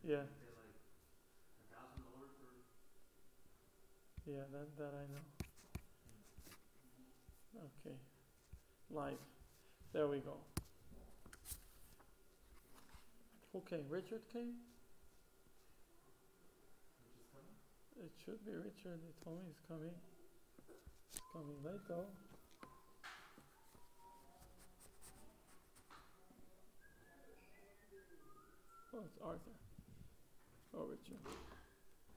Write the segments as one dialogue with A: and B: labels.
A: Yeah. Yeah, that I know. Okay. Live. There we go. Who came? Richard came? It should be Richard. They told me he's coming. He's coming late though. Oh, it's Arthur. Oh, Richard.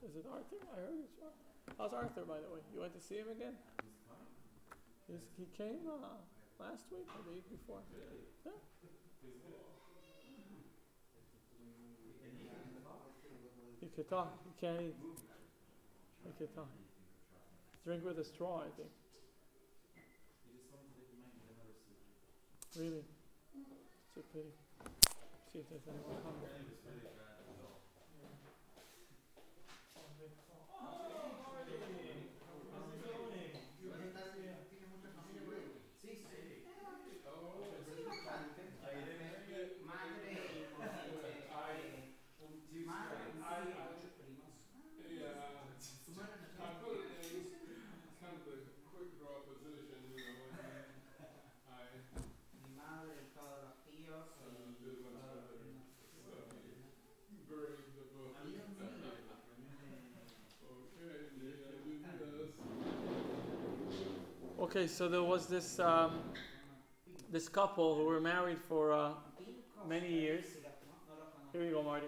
A: Is it Arthur? I heard it's Arthur. How's Arthur, by the way? You went to see him again? He came last week or the week before? Yeah. He could talk. He can't eat. He could talk. Drink with a straw, I think. Really? It's a pity. See if there's anyone coming. Okay, so there was this this couple who were married for many years. Here you go, Marty.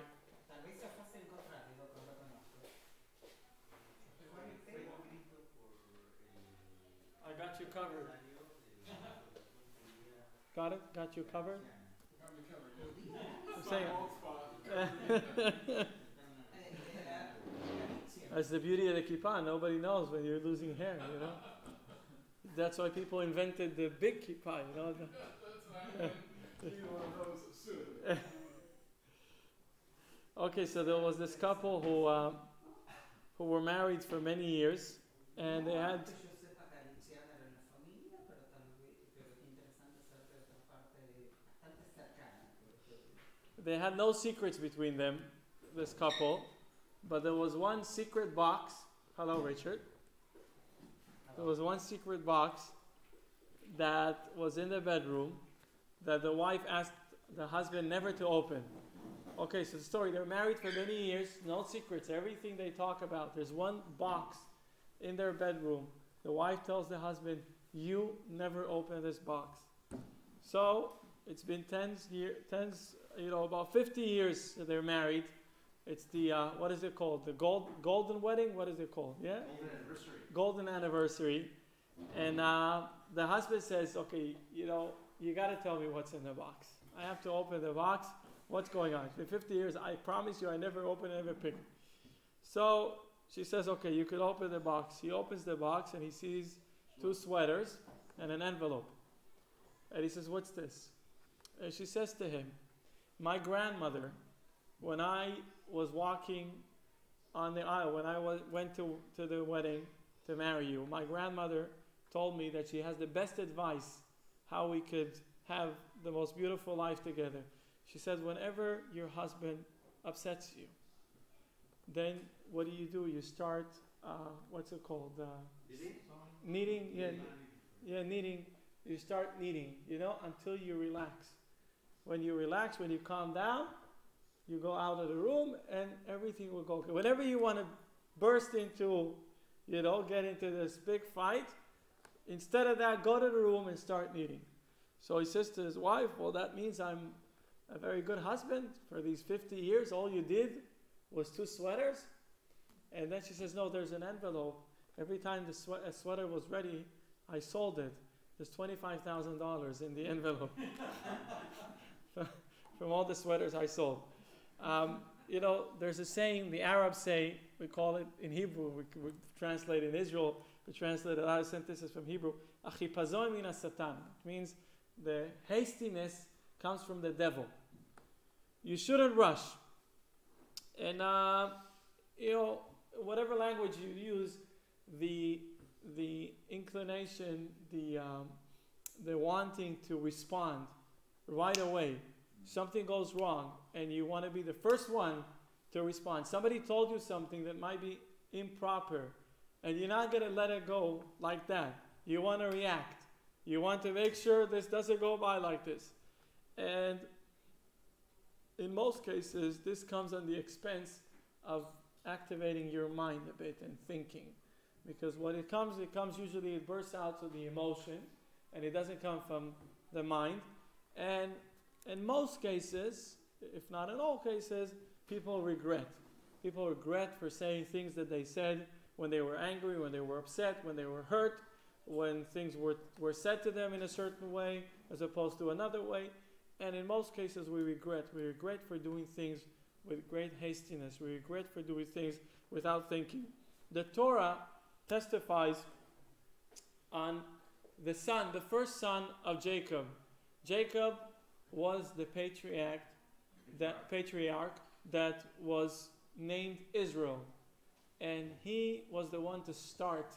A: I got you covered. Got it? Got you covered? I'm saying. That's the beauty of the kippah. Nobody knows when you're losing hair, you know. That's why people invented the big kippah, you know. Okay, so there was this couple who were married for many years, and they had no secrets between them, this couple, but there was one secret box. Hello, Richard. There was one secret box that was in the bedroom that the wife asked the husband never to open. Okay, so the story, they're married for many years, no secrets, everything they talk about. There's one box in their bedroom. The wife tells the husband, you never open this box. So it's been about 50 years that they're married. It's the, what is it called? The golden wedding? What is it called? Yeah?
B: Golden anniversary.
A: Golden anniversary. And the husband says, okay, you got to tell me what's in the box. I have to open the box. What's going on? It's been 50 years. I promise you I never open it, never pick it. So she says, okay, you could open the box. He opens the box and he sees 2 sweaters and an envelope. And he says, what's this? And she says to him, my grandmother, when I was walking on the aisle, when I went to the wedding to marry you, my grandmother told me that she has the best advice how we could have the most beautiful life together. She said, whenever your husband upsets you, then what do? You start, what's it called? Kneading? Yeah, kneading. You start kneading, until you relax. When you relax, when you calm down, you go out of the room and everything will go okay. Whenever you want to burst into, get into this big fight, instead of that, go to the room and start kneading. So he says to his wife, well, that means I'm a very good husband. For these 50 years, all you did was 2 sweaters. And then she says, no, there's an envelope. Every time a sweater was ready, I sold it. There's $25,000 in the envelope from all the sweaters I sold. There's a saying, the Arabs say, we call it in Hebrew, we translate in Israel, we translate a lot of sentences from Hebrew, achipazon min satan. It means the hastiness comes from the devil. You shouldn't rush. And, whatever language you use, the inclination, the wanting to respond right away. Something goes wrong and you want to be the first one to respond. Somebody told you something that might be improper, and you're not going to let it go like that. You want to react. You want to make sure this doesn't go by like this. And in most cases, this comes at the expense of activating your mind a bit and thinking. Because when it comes usually, it bursts out to the emotion, and it doesn't come from the mind. And in most cases, if not in all cases, people regret. People regret for saying things that they said when they were angry, when they were upset, when they were hurt, when things were said to them in a certain way as opposed to another way. And in most cases we regret. We regret for doing things with great hastiness. We regret for doing things without thinking. The Torah testifies on the first son of Jacob. Jacob was the patriarch that was named Israel. And he was the one to start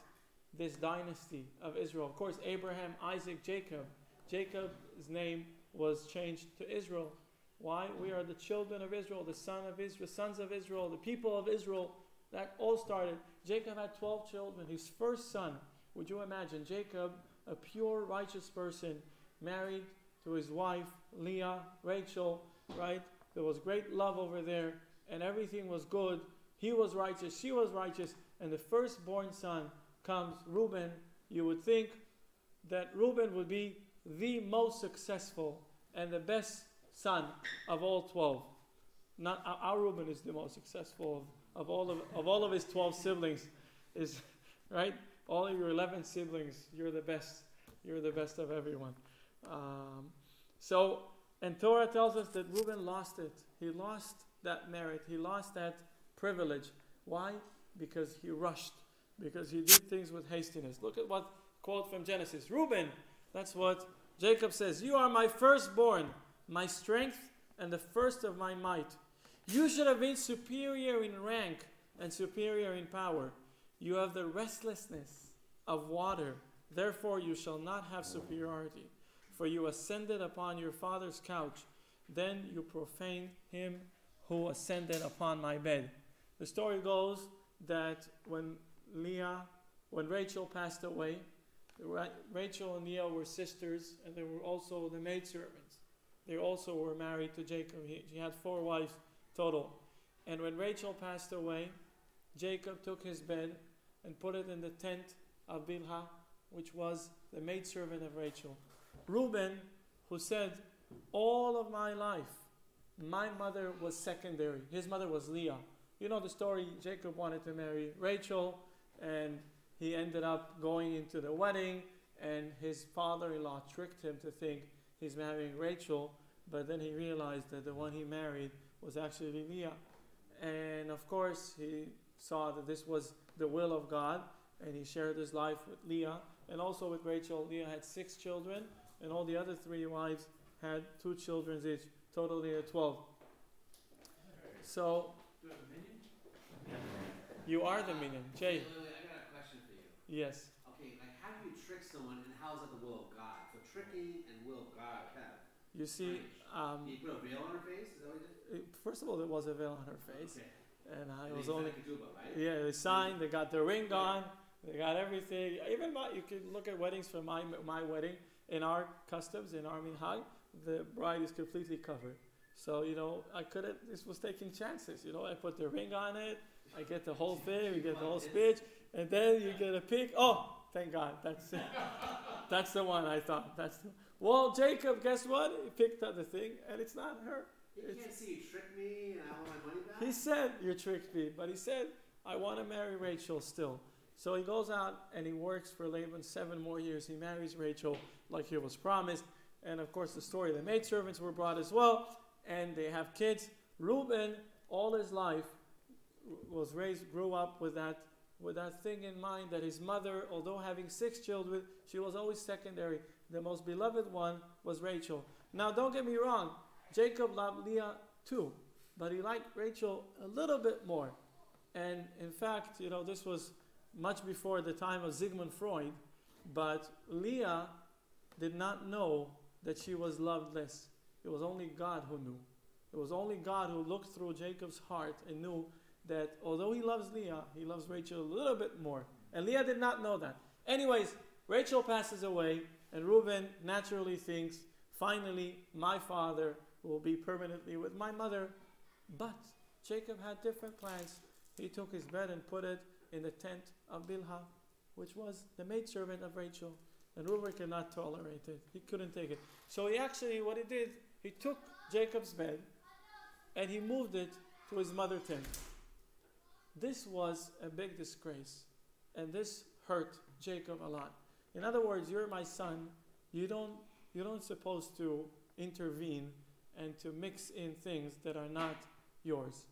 A: this dynasty of Israel. Of course, Abraham, Isaac, Jacob. Jacob's name was changed to Israel. Why? We are the children of Israel, the sons of Israel, the people of Israel. That all started. Jacob had 12 children. His first son, would you imagine, Jacob, a pure, righteous person, married to his wife, Leah, Rachel, right? There was great love over there, and everything was good. He was righteous, she was righteous, and the firstborn son comes, Reuben. You would think that Reuben would be the most successful and the best son of all 12. Not our Reuben is the most successful of all of his 12 siblings, is right. All of your 11 siblings, you're the best. You're the best of everyone. And Torah tells us that Reuben lost it. He lost that merit. He lost that privilege. Why? Because he rushed. Because he did things with hastiness. Look at what quote from Genesis. Reuben, that's what Jacob says. You are my firstborn, my strength, and the first of my might. You should have been superior in rank and superior in power. You have the restlessness of water. Therefore you shall not have superiority. For you ascended upon your father's couch. Then you profaned him who ascended upon my bed. The story goes that when Rachel passed away, Rachel and Leah were sisters, and they were also the maidservants. They also were married to Jacob. She had 4 wives total. And when Rachel passed away, Jacob took his bed and put it in the tent of Bilhah, which was the maidservant of Rachel. Reuben, who said, all of my life, my mother was secondary. His mother was Leah. You know the story, Jacob wanted to marry Rachel, and he ended up going into the wedding, and his father-in-law tricked him to think he's marrying Rachel, but then he realized that the one he married was actually Leah. And of course, he saw that this was the will of God, and he shared his life with Leah, and also with Rachel. Leah had 6 children, and all the other 3 wives had 2 children each, totally 12. So, you are the minion. Jay.
B: Wait, I got a question for you.
A: Yes.
B: Okay, like how do you trick someone, and how is that the will of God? So tricking and will of God have.
A: You see,
B: you put a veil on her face? Is that what you did?
A: First of all, there was a veil on her face.
B: Okay.
A: And I
B: And
A: was
B: they
A: only...
B: signed ketubah, right?
A: Yeah, they signed, they got the ring on, they got everything. Even you can look at weddings from my wedding. In our customs, in our minhag, the bride is completely covered. So, this was taking chances. I put the ring on it, I get the whole thing, we get the whole speech, and then you get a pic. Oh, thank God, that's it. That's the one I thought. Well, Jacob, guess what? He picked up the thing, and it's not her.
B: You can't see you tricked me and I want my money back?
A: He said, you tricked me, but he said, I want to marry Rachel still. So he goes out and he works for Laban 7 more years. He marries Rachel like he was promised. And of course the story, the maidservants were brought as well. And they have kids. Reuben, all his life, grew up with that thing in mind that his mother, although having 6 children, she was always secondary. The most beloved one was Rachel. Now don't get me wrong, Jacob loved Leah too, but he liked Rachel a little bit more. And in fact, this was much before the time of Sigmund Freud, but Leah did not know that she was loved less. It was only God who knew. It was only God who looked through Jacob's heart and knew that although he loves Leah, he loves Rachel a little bit more. And Leah did not know that. Anyways, Rachel passes away, and Reuben naturally thinks, finally, my father will be permanently with my mother. But Jacob had different plans. He took his bed and put it in the tent of Bilhah, which was the maidservant of Rachel. And Reuben could not tolerate it. He couldn't take it. So what he did, he took Jacob's bed and he moved it to his mother's tent. This was a big disgrace. And this hurt Jacob a lot. In other words, you're my son. You don't supposed to intervene and to mix in things that are not yours.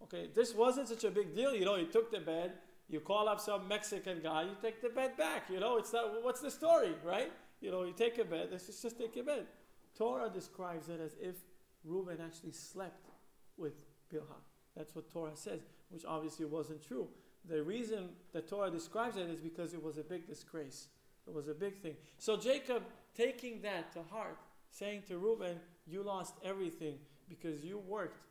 A: Okay, this wasn't such a big deal. You took the bed, you call up some Mexican guy, you take the bed back. It's not, what's the story, right? You take a bed, let's just take a bed. Torah describes it as if Reuben actually slept with Bilhah. That's what Torah says, which obviously wasn't true. The reason that Torah describes it is because it was a big disgrace. It was a big thing. So Jacob, taking that to heart, saying to Reuben, you lost everything because you worked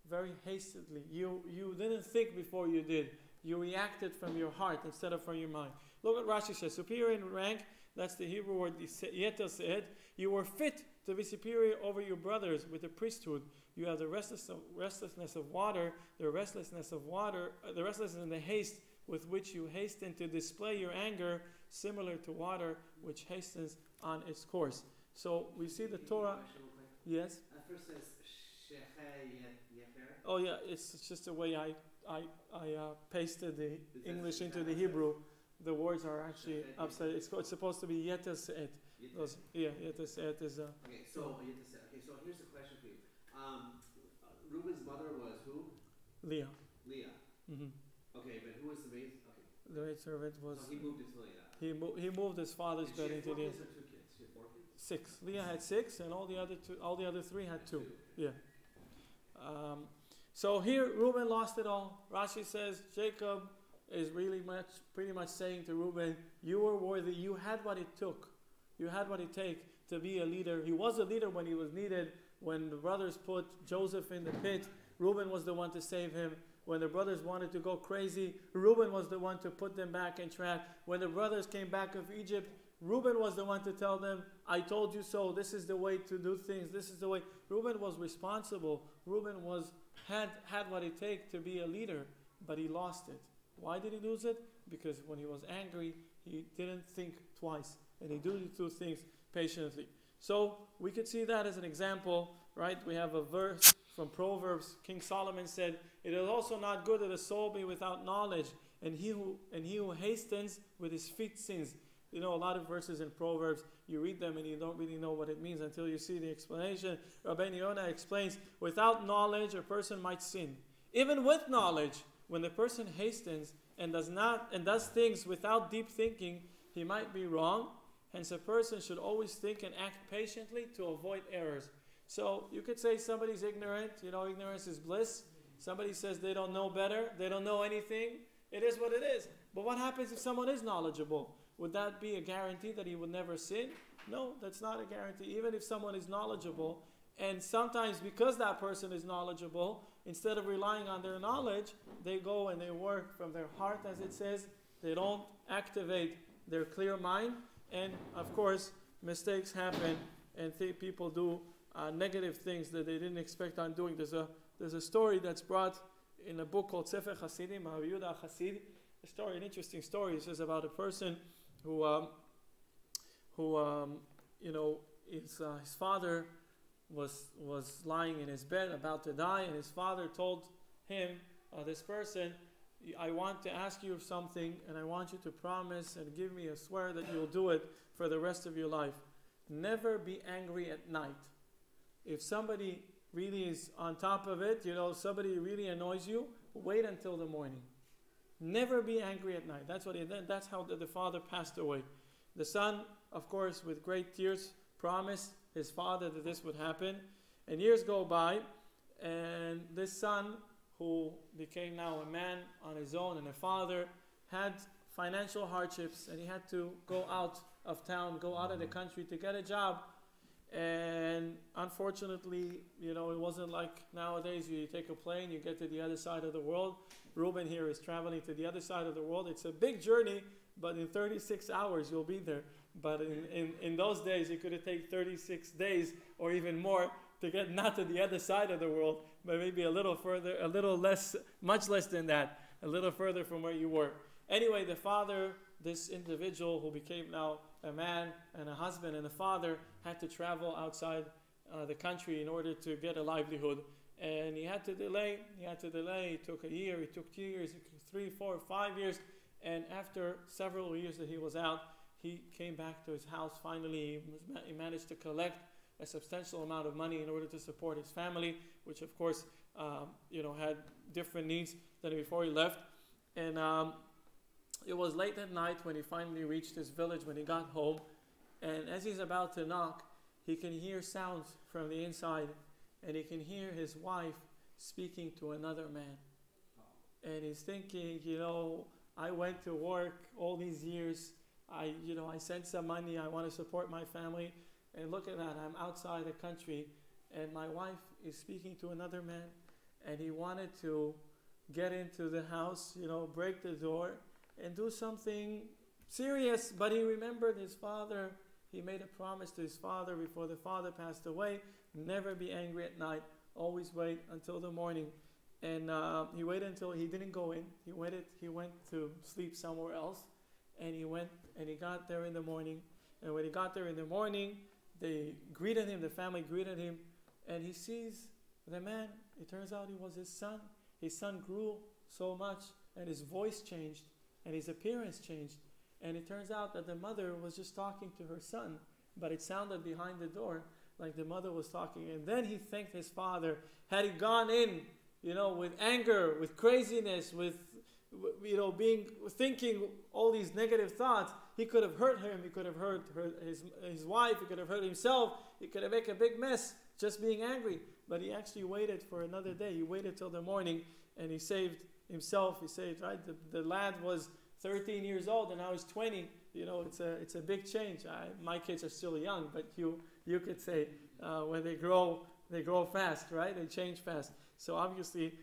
A: very hastily. You didn't think before you did. You reacted from your heart instead of from your mind. Look what Rashi says. Superior in rank, that's the Hebrew word yeter se'ed. You were fit to be superior over your brothers with the priesthood. You have the restlessness of water, the restlessness and the haste with which you hasten to display your anger, similar to water which hastens on its course. So we see the Torah. Yes.
B: At first says
A: Oh yeah, it's just the way I pasted the English into the Hebrew. The words are actually upside. It's supposed to be yeter se'ed. Yeter se'ed is.
B: Okay, so here's the question for you. Reuben's mother was who?
A: Leah.
B: Mm-hmm. Okay, but who was the maid? Okay.
A: The maidservant was.
B: So he moved it to Leah.
A: He moved his father's bed into the.
B: She had 4 kids or 2 kids? She had 4 kids. 6.
A: Leah had 6, and all the other 3 had 2. Yeah. So here Reuben lost it all. Rashi says Jacob is pretty much saying to Reuben, you were worthy. You had what it took. You had what it takes to be a leader. He was a leader when he was needed. When the brothers put Joseph in the pit, Reuben was the one to save him. When the brothers wanted to go crazy, Reuben was the one to put them back in track. When the brothers came back of Egypt, Reuben was the one to tell them, I told you so. This is the way to do things. This is the way. Reuben was responsible. Reuben had what it takes to be a leader, but he lost it. Why did he lose it? Because when he was angry, he didn't think twice, and he did two things patiently. So we could see that as an example, right? We have a verse from Proverbs. King Solomon said, it is also not good that a soul be without knowledge, and he who hastens with his feet sins. A lot of verses in Proverbs, you read them and you don't really know what it means until you see the explanation. Rabbeinu Yonah explains, without knowledge, a person might sin. Even with knowledge, when the person hastens and does things without deep thinking, he might be wrong. Hence, a person should always think and act patiently to avoid errors. So you could say somebody's ignorant. Ignorance is bliss. Somebody says they don't know better. They don't know anything. It is what it is. But what happens if someone is knowledgeable? Would that be a guarantee that he would never sin? No, that's not a guarantee. Even if someone is knowledgeable, and sometimes because that person is knowledgeable, instead of relying on their knowledge, they go and they work from their heart, as it says. They don't activate their clear mind. And of course, mistakes happen, and people do negative things that they didn't expect on doing. There's a story that's brought in a book called Sefer Hasidim, Rav Yehuda Hasid. An interesting story. It says about a person his father was lying in his bed about to die, and his father told him, this person, I want to ask you something, and I want you to promise and give me a swear that you'll do it for the rest of your life. Never be angry at night. If somebody really is on top of it, somebody really annoys you, wait until the morning. Never be angry at night. That's how the father passed away. The son, of course, with great tears, promised his father that this would happen. And years go by, and this son, who became now a man on his own and a father, had financial hardships, and he had to go out of town, go out of the country to get a job. And unfortunately, it wasn't like nowadays you take a plane, you get to the other side of the world. Reuben here is traveling to the other side of the world. It's a big journey, but in 36 hours you'll be there. But in those days, it could have taken 36 days or even more to get not to the other side of the world, but maybe a little further, a little less, much less than that, a little further from where you were. Anyway, the father, this individual who became now a man and a husband and a father, had to travel outside the country in order to get a livelihood. And he had to delay. It took a year, it took 2 years, it took 3, 4, 5 years. And after several years that he was out, he came back to his house. Finally, he managed to collect a substantial amount of money in order to support his family, which of course, had different needs than before he left. And it was late at night when he finally reached his village, when he got home. And as he's about to knock, he can hear sounds from the inside, and he can hear his wife speaking to another man. And he's thinking, I went to work all these years. I sent some money. I want to support my family. And look at that. I'm outside the country, and my wife is speaking to another man. And he wanted to get into the house, break the door and do something serious. But he remembered his father. He made a promise to his father before the father passed away. Never be angry at night. Always wait until the morning. And he waited until he didn't go in. He went to sleep somewhere else. And he went and he got there in the morning. And when he got there in the morning, they greeted him, the family greeted him. And he sees the man. It turns out he was his son. His son grew so much, and his voice changed, and his appearance changed. And it turns out that the mother was just talking to her son, but it sounded behind the door like the mother was talking. And then he thanked his father. Had he gone in, with anger, with craziness, with thinking all these negative thoughts, he could have hurt him. He could have hurt his wife. He could have hurt himself. He could have made a big mess just being angry. But he actually waited for another day. He waited till the morning, and he saved himself. He saved, right? The lad was 13 years old, and now he's 20. It's a big change. My kids are still young, but you could say when they grow fast, right? They change fast. So obviously,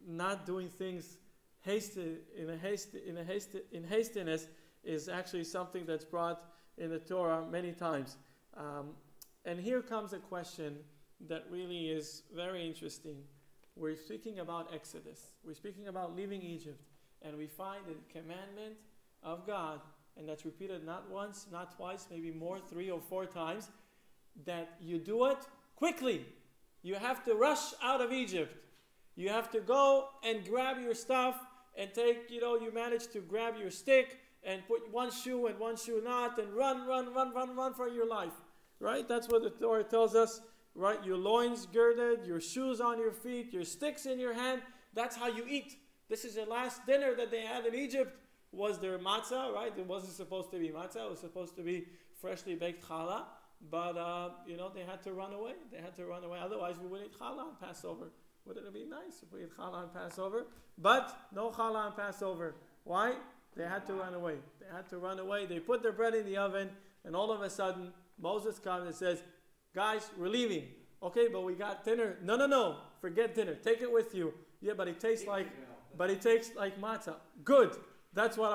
A: not doing things in hastiness is actually something that's brought in the Torah many times. And here comes a question that really is very interesting. We're speaking about Exodus. We're speaking about leaving Egypt. And we find a commandment of God, and that's repeated not once, not twice, maybe more, 3 or 4 times, that you do it quickly. You have to rush out of Egypt. You have to go and grab your stuff and take, you manage to grab your stick and put one shoe and one shoe not and run for your life. Right? That's what the Torah tells us. Right? Your loins girded, your shoes on your feet, your sticks in your hand. That's how you eat. This is the last dinner that they had in Egypt. Was there matzah, right? It wasn't supposed to be matzah. It was supposed to be freshly baked challah. But, they had to run away. Otherwise, we would eat challah on Passover. Wouldn't it be nice if we eat challah on Passover? But no challah on Passover. Why? They had to run away. They put their bread in the oven, and all of a sudden, Moses comes and says, guys, we're leaving. Okay, but we got dinner. No. Forget dinner. Take it with you. Yeah, but it tastes like matzah. Good. That's what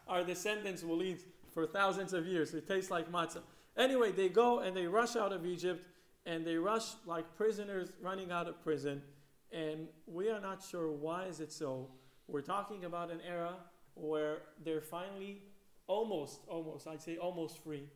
A: our descendants will eat for thousands of years. It tastes like matzah. Anyway, they go and they rush out of Egypt, and they rush like prisoners running out of prison. And we are not sure why is it so. We're talking about an era where they're finally almost free.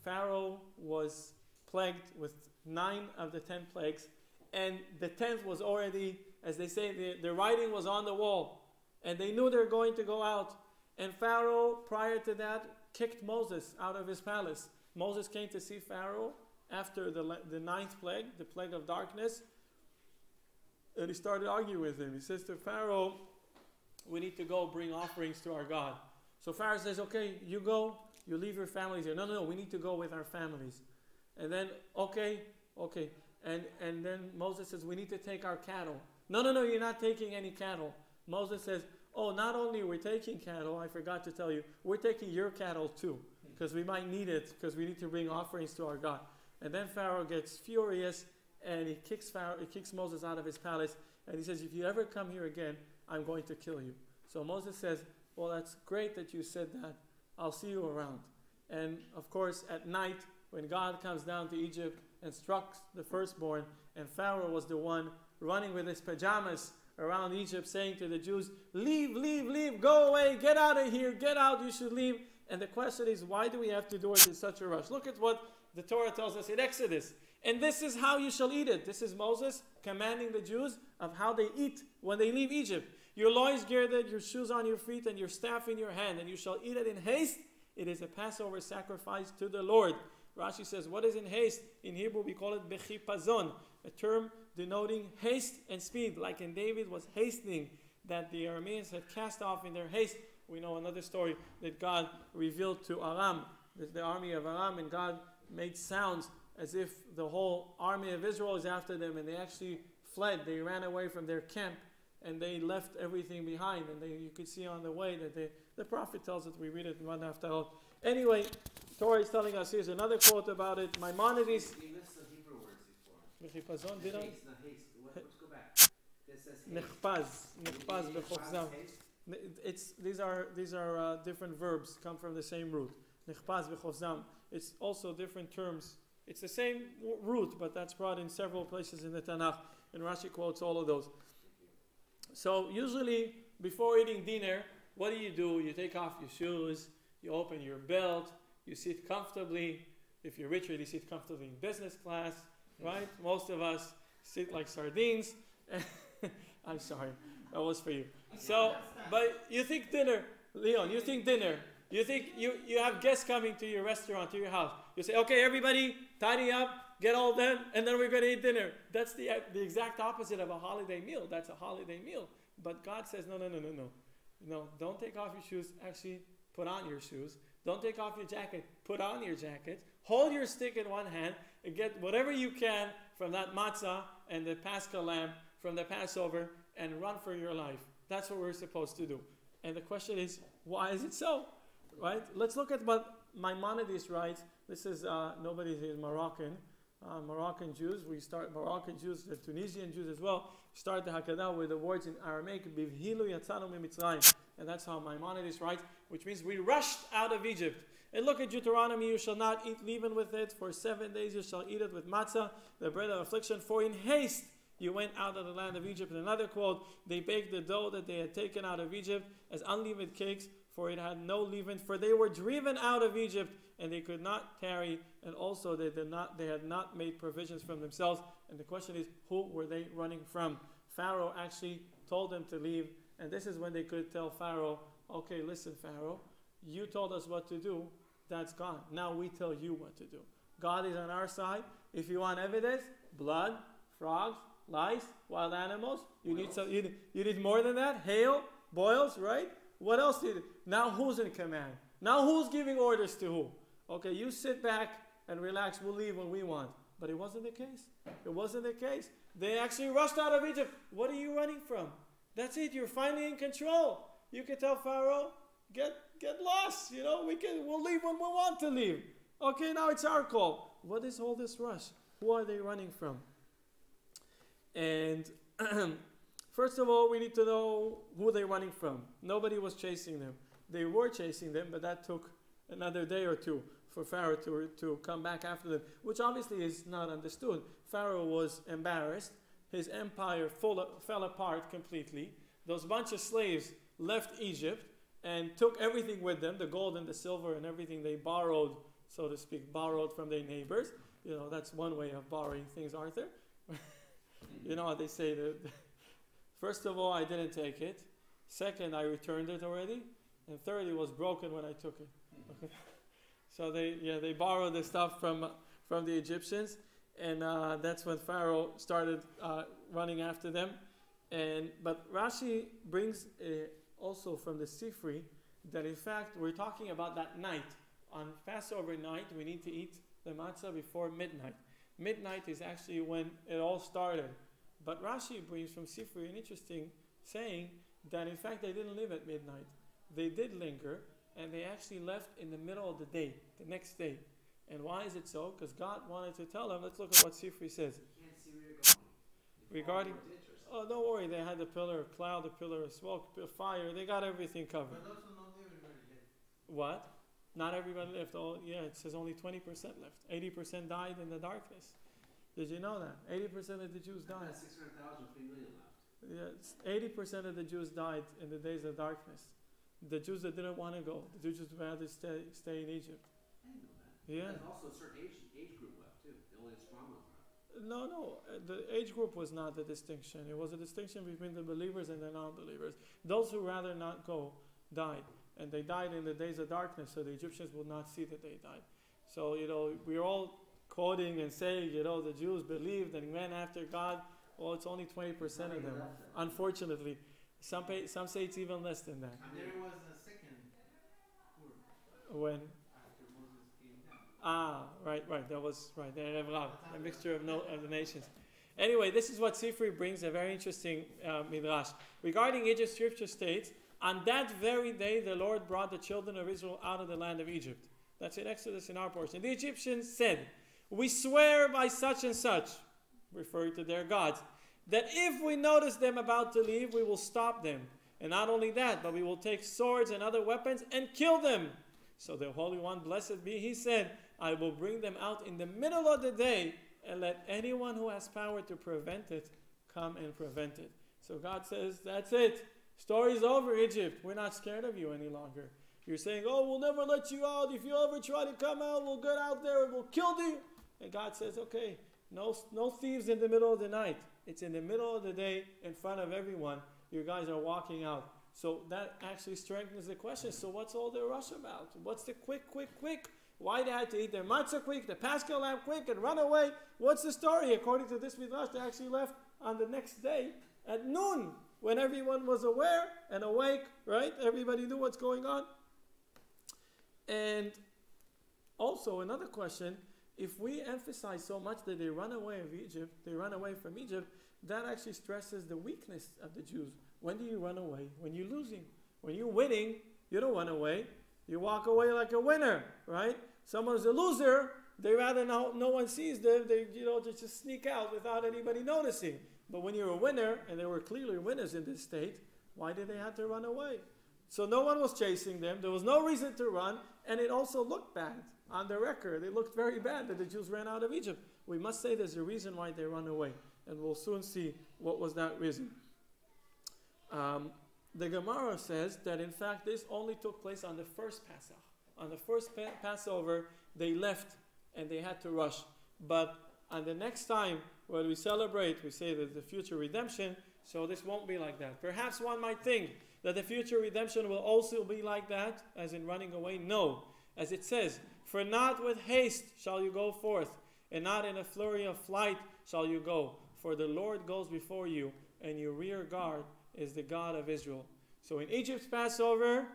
A: Pharaoh was plagued with 9 of the 10 plagues, and the 10th was already, as they say, the writing was on the wall, and they knew they were going to go out. And Pharaoh, prior to that, kicked Moses out of his palace. Moses came to see Pharaoh after the 9th plague, the plague of darkness, and he started arguing with him. He says to Pharaoh, we need to go bring offerings to our God. So Pharaoh says, okay, you go, you leave your families here. No, we need to go with our families. And then, okay. And then Moses says, we need to take our cattle. No, you're not taking any cattle. Moses says, oh, not only we're taking cattle, I forgot to tell you, we're taking your cattle too. because we might need it, because we need to bring offerings to our God. And then Pharaoh gets furious, and he kicks Moses out of his palace, and he says, if you ever come here again, I'm going to kill you. So Moses says, well, that's great that you said that. I'll see you around. And of course, at night, when God comes down to Egypt and struck the firstborn, and Pharaoh was the one running with his pajamas around Egypt, saying to the Jews, leave, leave, leave, go away, get out of here, get out, you should leave. And the question is, why do we have to do it in such a rush? Look at what the Torah tells us in Exodus. And this is how you shall eat it. This is Moses commanding the Jews of how they eat when they leave Egypt. Your loins girded, your shoes on your feet, and your staff in your hand, and you shall eat it in haste. It is a Passover sacrifice to the Lord. Rashi says, what is in haste? In Hebrew we call it bechipazon, a term denoting haste and speed, like in David was hastening, that the Arameans had cast off in their haste. We know another story that God revealed to Aram, the army of Aram, and God made sounds as if the whole army of Israel is after them, and they actually fled. They ran away from their camp, and they left everything behind. And you could see on the way that the prophet tells it. We read it in one after all. Anyway, Torah is telling us, here's another quote about it. Maimonides.
B: You missed the Hebrew words before.
A: Bechipazon, did I?
B: Haste, not haste. Let's go back. It says haste.
A: Nechpaz bechofzam. These are different verbs, come from the same root. Nechpaz bechofzam. It's also different terms. It's the same root, but that's brought in several places in the Tanakh. And Rashi quotes all of those. So usually, before eating dinner, what do? You take off your shoes, you open your belt, you sit comfortably. If you're richer, you sit comfortably in business class, right? Most of us sit like sardines. I'm sorry, that was for you. So, but you think dinner, Leon, you think dinner. You think you have guests coming to your restaurant, to your house. You say, okay, everybody, tidy up, get all done, and then we're going to eat dinner. That's the exact opposite of a holiday meal. That's a holiday meal. But God says, no. No, don't take off your shoes. Actually, put on your shoes. Don't take off your jacket. Put on your jacket. Hold your stick in one hand and get whatever you can from that matzah and the Paschal lamb from the Passover and run for your life. That's what we're supposed to do. And the question is, why is it so? Right? Let's look at what Maimonides writes. This is, nobody is Moroccan. Moroccan Jews, Moroccan Jews, the Tunisian Jews as well, start the Hakadah with the words in Aramaic, Bivhilu yatzanu mimitzrayim. And that's how Maimonides writes, which means we rushed out of Egypt. And look at Deuteronomy, you shall not eat leaven with it. For 7 days you shall eat it with matzah, the bread of affliction. For in haste you went out of the land of Egypt. And another quote, they baked the dough that they had taken out of Egypt as unleavened cakes, for it had no leaven. For they were driven out of Egypt, and they could not tarry. And also they had not made provisions from themselves. And the question is, who were they running from? Pharaoh actually told them to leave. And this is when they could tell Pharaoh, okay, listen, Pharaoh, you told us what to do. That's gone. Now we tell you what to do. God is on our side. If you want evidence, blood, frogs, lice, wild animals. You need more than that. Hail, boils, right? What else did? Now who's in command? Now who's giving orders to who? Okay, you sit back and relax. We'll leave when we want. But it wasn't the case. It wasn't the case. They actually rushed out of Egypt. What are you running from? That's it. You're finally in control. You can tell Pharaoh, get lost. We'll leave when we want to leave. Okay, now it's our call. What is all this rush? Who are they running from? And first of all, we need to know who they're running from. Nobody was chasing them. They were chasing them, but that took another day or two for Pharaoh to come back after them, which obviously is not understood. Pharaoh was embarrassed. His empire fell apart completely. Those bunch of slaves left Egypt and took everything with them, the gold and the silver and everything they borrowed, so to speak, borrowed from their neighbors. That's one way of borrowing things, Arthur. You know how they say that. First of all, I didn't take it. Second, I returned it already. And third, it was broken when I took it. Okay. So they borrowed the stuff from the Egyptians. And that's when Pharaoh started running after them. But Rashi brings also from the Sifri that in fact we're talking about that night. On Passover night, we need to eat the matzah before midnight. Midnight is actually when it all started. But Rashi brings from Sifri an interesting saying that in fact they didn't live at midnight. They did linger, and they actually left in the middle of the day, the next day. And why is it so? Because God wanted to tell them. Let's look at what Sifri says.
B: You can't see where you're going.
A: Regarding, oh, don't worry, they had the pillar of cloud, the pillar of smoke, the fire, they got everything covered.
C: But those who not everybody lived.
A: What? Not everybody left. Oh, yeah, it says only 20% left. 80% died in the darkness. Did you know that? 80% of the Jews died.
B: 600,000, 3 million left.
A: Yes, 80% of the Jews died in the days of darkness. The Jews that didn't want to go, the Jews would rather stay in Egypt.
B: I didn't know that.
A: Yeah.
B: There's also a certain age group left too. The only strong ones left.
A: No, the age group was not the distinction. It was a distinction between the believers and the non-believers. Those who rather not go died. And they died in the days of darkness, so the Egyptians would not see that they died. So, we're all quoting and saying, the Jews believed and went after God. Well, it's only 20% of them, unfortunately. Some say it's even less than that.
C: And there was a second group.
A: When?
C: After Moses came down.
A: Right. That was right. A mixture of the nations. Anyway, this is what Sifri brings, a very interesting midrash. Regarding Egypt, Scripture states, on that very day the Lord brought the children of Israel out of the land of Egypt. That's in Exodus in our portion. The Egyptians said, we swear by such and such, referring to their gods, that if we notice them about to leave, we will stop them. And not only that, but we will take swords and other weapons and kill them. So the Holy One, blessed be, he said, I will bring them out in the middle of the day, and let anyone who has power to prevent it come and prevent it. So God says, that's it. Story's over, Egypt. We're not scared of you any longer. You're saying, we'll never let you out. If you ever try to come out, we'll get out there and we'll kill you. And God says, okay, no thieves in the middle of the night. It's in the middle of the day in front of everyone. You guys are walking out. So that actually strengthens the question. So what's all the rush about? What's the quick? Why they had to eat their matzah quick, the Paschal lamb quick, and run away? What's the story? According to this midrash, they actually left on the next day at noon, when everyone was aware and awake, right? Everybody knew what's going on. And also another question, if we emphasize so much that they run away from Egypt, that actually stresses the weakness of the Jews. When do you run away? When you're losing. When you're winning, you don't run away. You walk away like a winner, right? Someone who's a loser, they rather no one sees them, they just sneak out without anybody noticing. But when you're a winner, and they were clearly winners in this state, why did they have to run away? So no one was chasing them. There was no reason to run. And it also looked bad on the record. It looked very bad that the Jews ran out of Egypt. We must say there's a reason why they run away. And we'll soon see what was that reason. The Gemara says that in fact this only took place on the first Passover. On the first Passover, they left and they had to rush. But on the next time when we celebrate, we say that the future redemption, so this won't be like that. Perhaps one might think that the future redemption will also be like that, as in running away. No. As it says, for not with haste shall you go forth, and not in a flurry of flight shall you go. For the Lord goes before you, and your rear guard is the God of Israel. So in Egypt's Passover,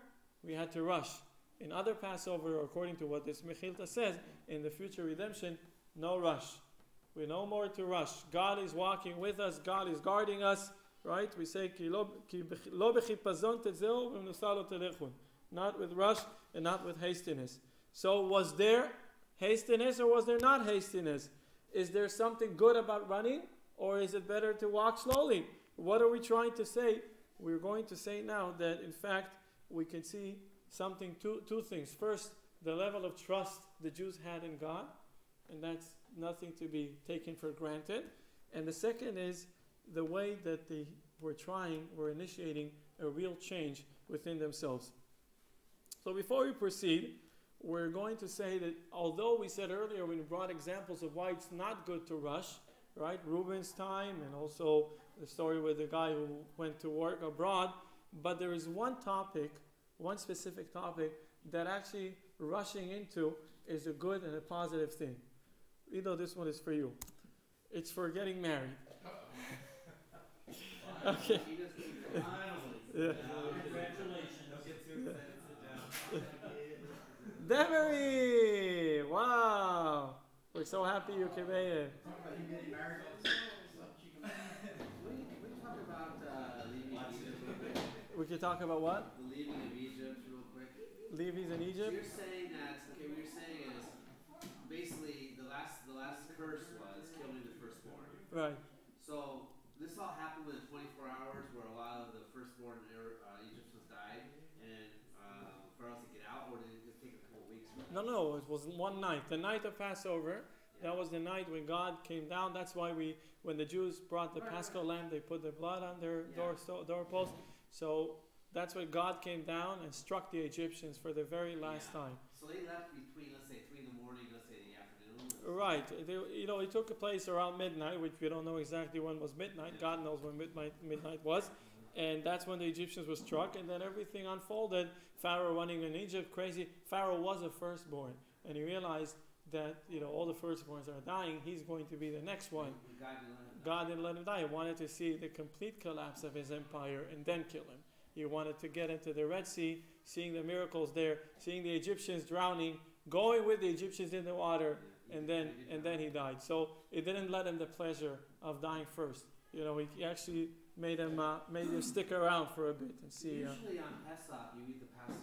A: we had to rush. In other Passover, according to what this Mechilta says, in the future redemption, no rush. We no more to rush. God is walking with us. God is guarding us. Right? We say, not with rush and not with hastiness. So was there hastiness or was there not hastiness? Is there something good about running, or is it better to walk slowly? What are we trying to say? We're going to say now that in fact we can see something, two things. First, the level of trust the Jews had in God, and that's nothing to be taken for granted. And the second is the way that they were initiating a real change within themselves. So before we proceed, we're going to say that although we said earlier when we brought examples of why it's not good to rush, right? Reuben's time and also the story with the guy who went to work abroad, but there is one specific topic that actually rushing into is a good and a positive thing. This one is for you. It's for getting married. Okay. Yeah.
C: Congratulations. Don't get too excited. Sit down.
A: Demery! Wow! We're so happy you came here.
B: We can talk about leaving Egypt.
A: We can talk about what?
B: The leaving of Egypt real quick.
A: Levi's in
B: So
A: Egypt.
B: you're saying that, okay, what you're saying is basically the last curse was killing the firstborn.
A: Right.
B: So this all happened within 24 hours where a lot of the firstborn Egyptians died and Pharaoh to get out, or did it take a couple of weeks?
A: No, it was one night. The night of Passover, that was the night when God came down. That's why when the Jews brought the Paschal lamb, they put the blood on their doorpost. So that's when God came down and struck the Egyptians for the very last time.
B: So they left between, let's say, 3 in the morning, let's say the afternoon.
A: Right. It took place around midnight, which we don't know exactly when was midnight. God knows when midnight was. And that's when the Egyptians were struck, and then everything unfolded. Pharaoh running in Egypt, crazy. Pharaoh was a firstborn, and he realized that all the firstborns are dying. He's going to be the next one. God didn't let him die. He wanted to see the complete collapse of his empire and then kill him. He wanted to get into the Red Sea, seeing the miracles there, seeing the Egyptians drowning, going with the Egyptians in the water, and then he died. So it didn't let him the pleasure of dying first. He actually made him stick around for a bit and see.
B: Usually on Pesach, you eat the matzah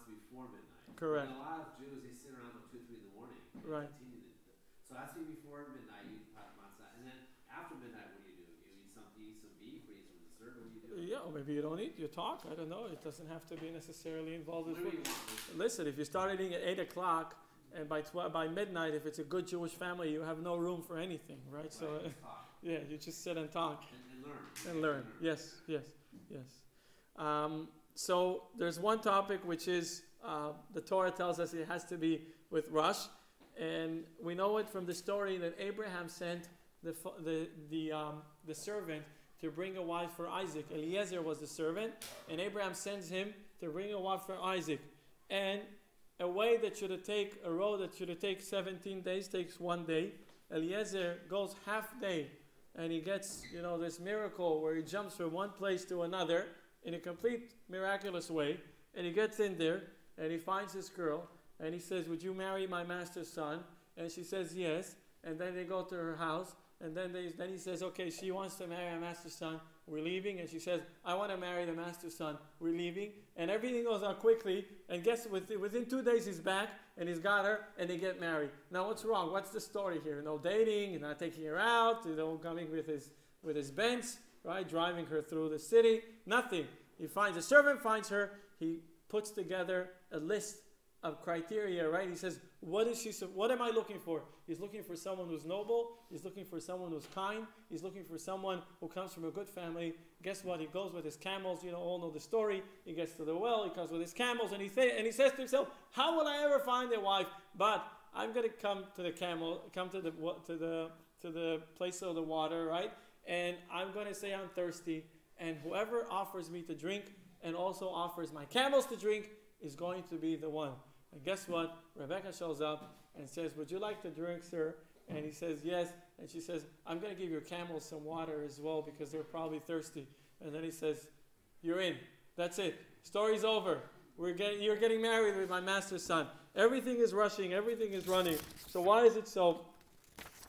B: before midnight.
A: Correct.
B: And a lot of Jews, they sit around till 2, 3 in the morning.
A: Right.
B: So that's before midnight, you eat the matzah, and then after midnight, what do? You eat some beef, or you eat some dessert. What do you do?
A: Yeah, or maybe you don't eat. You talk. I don't know. It doesn't have to be necessarily involved with food.
B: What do you want?
A: Listen, if you start eating at 8 o'clock. And by midnight, if it's a good Jewish family, you have no room for anything, right? So, yeah, you just sit and talk
B: and learn.
A: Yes. So there's one topic which is the Torah tells us it has to be with Rush, and we know it from the story that Abraham sent the servant to bring a wife for Isaac. Eliezer was the servant, and Abraham sends him to bring a wife for Isaac, and a road that should have taken 17 days takes 1 day. Eliezer goes half day, and he gets this miracle where he jumps from one place to another in a complete miraculous way. And he gets in there and he finds this girl and he says, "Would you marry my master's son?" And she says yes. And then they go to her house, and then he says, "Okay, she wants to marry my master's son. We're leaving." And she says, "I want to marry the master's son. We're leaving." And everything goes on quickly. And guess within 2 days he's back and he's got her and they get married. Now what's wrong? What's the story here? No dating, not taking her out, coming with his Benz, right? Driving her through the city. Nothing. The servant finds her. He puts together a list of criteria, right? He says, what am I looking for? He's looking for someone who's noble. He's looking for someone who's kind. He's looking for someone who comes from a good family. Guess what? He goes with his camels. All know the story. He gets to the well. He comes with his camels, and he says to himself, "How will I ever find a wife? But I'm going to come to the place of the water, right? And I'm going to say I'm thirsty, and whoever offers me to drink and also offers my camels to drink is going to be the one." And guess what? Rebecca shows up and says, "Would you like to drink, sir?" And he says, "Yes." And she says, "I'm going to give your camels some water as well because they're probably thirsty." And then he says, "You're in. That's it. Story's over. You're getting married with my master's son." Everything is rushing. Everything is running. So why is it so?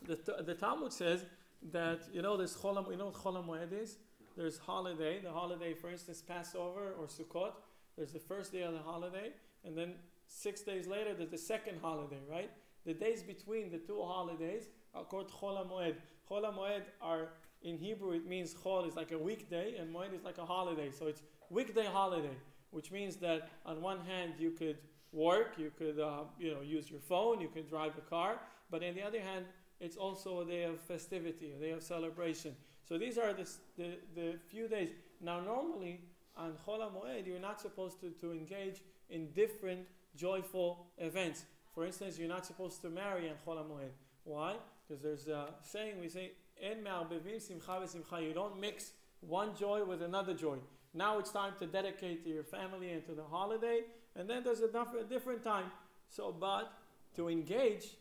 A: The Talmud says that, there's Cholam. You know what Cholam Moed is? There's holiday. The holiday, for instance, Passover or Sukkot. There's the first day of the holiday. And then 6 days later, there's the second holiday, right? The days between the two holidays are called Chol HaMoed. Chol HaMoed are, in Hebrew, it means Chol is like a weekday, and Moed is like a holiday. So it's weekday holiday, which means that on one hand, you could work, you could use your phone, you could drive a car, but on the other hand, it's also a day of festivity, a day of celebration. So these are the few days. Now normally, on Chol HaMoed, you're not supposed to engage in different joyful events. For instance, you're not supposed to marry on Chol HaMoed. Why? Because there's a saying, we say, En me'arbevim simcha v'simcha. You don't mix one joy with another joy. Now it's time to dedicate to your family and to the holiday, and then there's a different time. So, but to engage,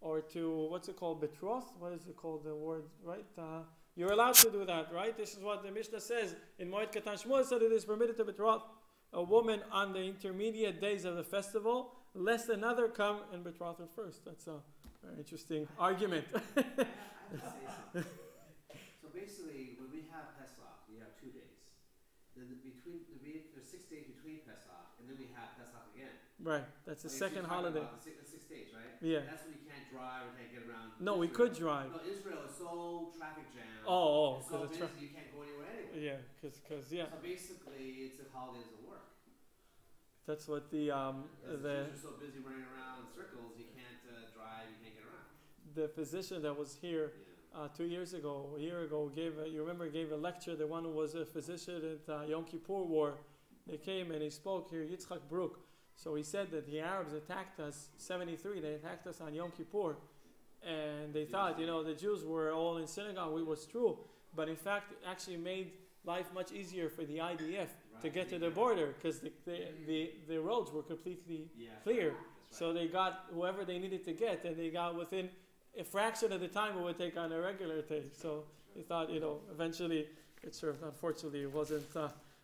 A: or to, what's it called, betroth? What is it called, the word, right? You're allowed to do that, right? This is what the Mishnah says. In Moed Katan Shmuel said it is permitted to betroth a woman on the intermediate days of the festival, lest another come and betroth her first. That's a very interesting argument.
B: I have to say something. So basically, when we have Pesach, we have 2 days. there's 6 days between Pesach, and then we have Pesach again.
A: Right. That's the
B: Oh,
A: second holiday.
B: About the 6 days, right?
A: Yeah.
B: That's when you can't drive or can't get around.
A: No,
B: Israel.
A: we could drive.
B: No, Israel is so traffic jammed.
A: Oh,
B: it's so
A: because
B: busy, you can't go anywhere anyway.
A: Yeah, because yeah.
B: So basically, it's a holiday doesn't work.
A: That's what the
B: You're so busy running around in circles, you can't drive, you can't get around.
A: The physician that was here 2 years ago, a year ago, gave a lecture. The one who was a physician at Yom Kippur War, he came and he spoke here, Yitzchak Brook. So he said that the Arabs attacked us, 73, they attacked us on Yom Kippur. And they thought, the Jews were all in synagogue, it was true. But in fact, it actually made life much easier for the IDF to get to the border, because the roads were completely clear.
B: Right.
A: So they got whoever they needed to get, and they got within a fraction of the time it would take on a regular day. So he thought, eventually it served. Unfortunately, it wasn't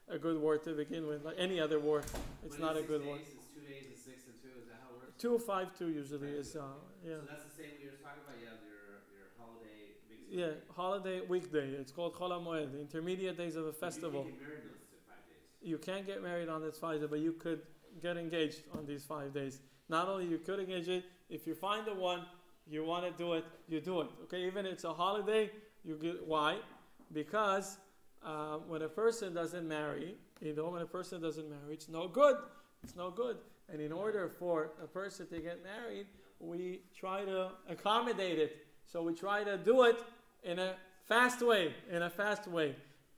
A: a good war to begin with. Like any other war, it's not a good war.
B: It's 2 days and 6 and 2. Is that how it works?
A: 2, 5, 2 usually is
B: So that's the same we were talking about. You have your holiday.
A: Holiday weekday. It's called Chol HaMoed, the intermediate days of a festival.
B: You can't get married in those 5 days.
A: You can't get married on this 5 days, but you could get engaged on these 5 days. Not only you could engage it, if you find the one, you want to do it, you do it. Okay, even if it's a holiday, you get. Why? Because when a person doesn't marry, it's no good. It's no good. And in order for a person to get married, we try to accommodate it. So we try to do it in a fast way.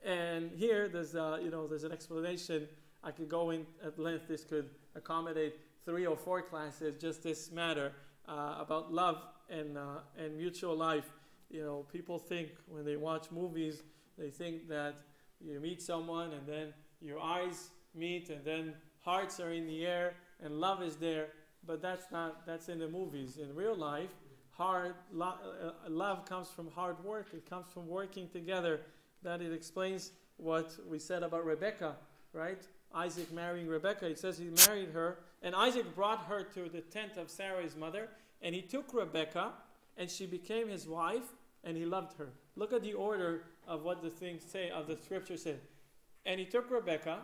A: And here there's an explanation. I could go in at length. This could accommodate 3 or 4 classes. Just this matter about love and mutual life. People think when they watch movies, they think that you meet someone and then your eyes meet and then hearts are in the air and love is there. But that's in the movies. In real life, love comes from hard work. It comes from working together. That it explains what we said about Rebecca, right? Isaac marrying Rebecca. It says he married her, and Isaac brought her to the tent of Sarah, his mother, and he took Rebecca, and she became his wife, and he loved her. Look at the order of what the things say, of the scripture said. And he took Rebecca,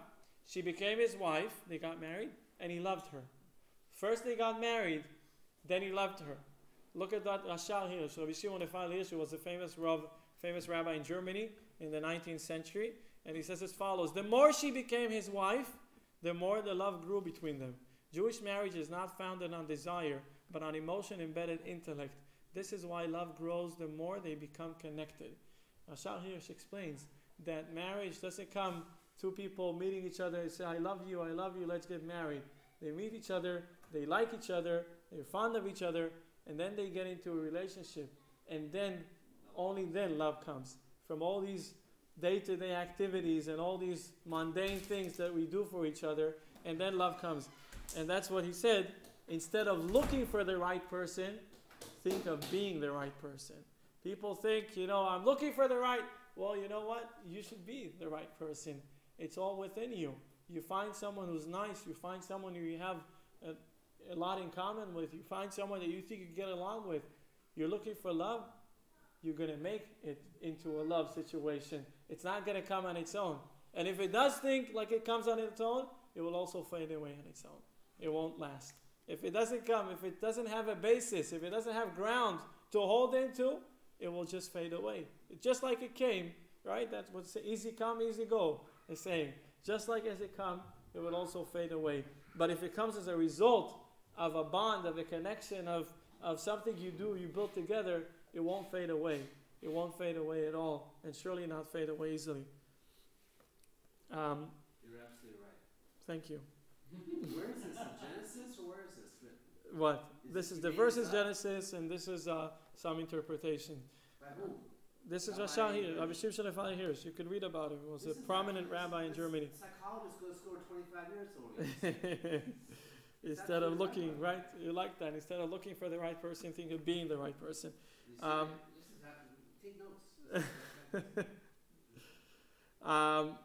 A: she became his wife, they got married, and he loved her. First they got married, then he loved her. Look at that Rashal Hirsch. Rabbi Shimon Ephraim Hirsch was a famous rabbi in Germany in the 19th century. And he says as follows: the more she became his wife, the more the love grew between them. Jewish marriage is not founded on desire, but on emotion-embedded intellect. This is why love grows the more they become connected. Rashal Hirsch explains that marriage doesn't come two people meeting each other and say, I love you, let's get married. They meet each other, they like each other, they're fond of each other, and then they get into a relationship. And then, only then love comes. From all these day-to-day activities and all these mundane things that we do for each other, and then love comes. And that's what he said. Instead of looking for the right person, think of being the right person. People think, I'm looking for the right. Well, you know what? You should be the right person. It's all within you. You find someone who's nice. You find someone who you have a lot in common with. You find someone that you think you get along with. You're looking for love. You're going to make it into a love situation. It's not going to come on its own. And if it does think like it comes on its own, it will also fade away on its own. It won't last. If it doesn't come, if it doesn't have a basis, if it doesn't have ground to hold into, it will just fade away. Just like it came, right? That's what's easy come, easy go, the saying. Just like as it comes, it will also fade away. But if it comes as a result of a bond, of a connection, of something you build together, it won't fade away. It won't fade away at all, and surely not fade away easily.
B: You're absolutely right.
A: Thank you.
B: Where is this? In Genesis, or where is this written?
A: What? This is the verse is Genesis, and this is some interpretation.
B: By whom?
A: This is Rashal here, Rabbi Shimon Ephraim Hirsch. You could read about him. He was a prominent rabbi in Germany.
B: Psychologists go to school 25 years old.
A: Instead of looking, right? You like that. Instead of looking for the right person, think of being the right person.
B: Take notes.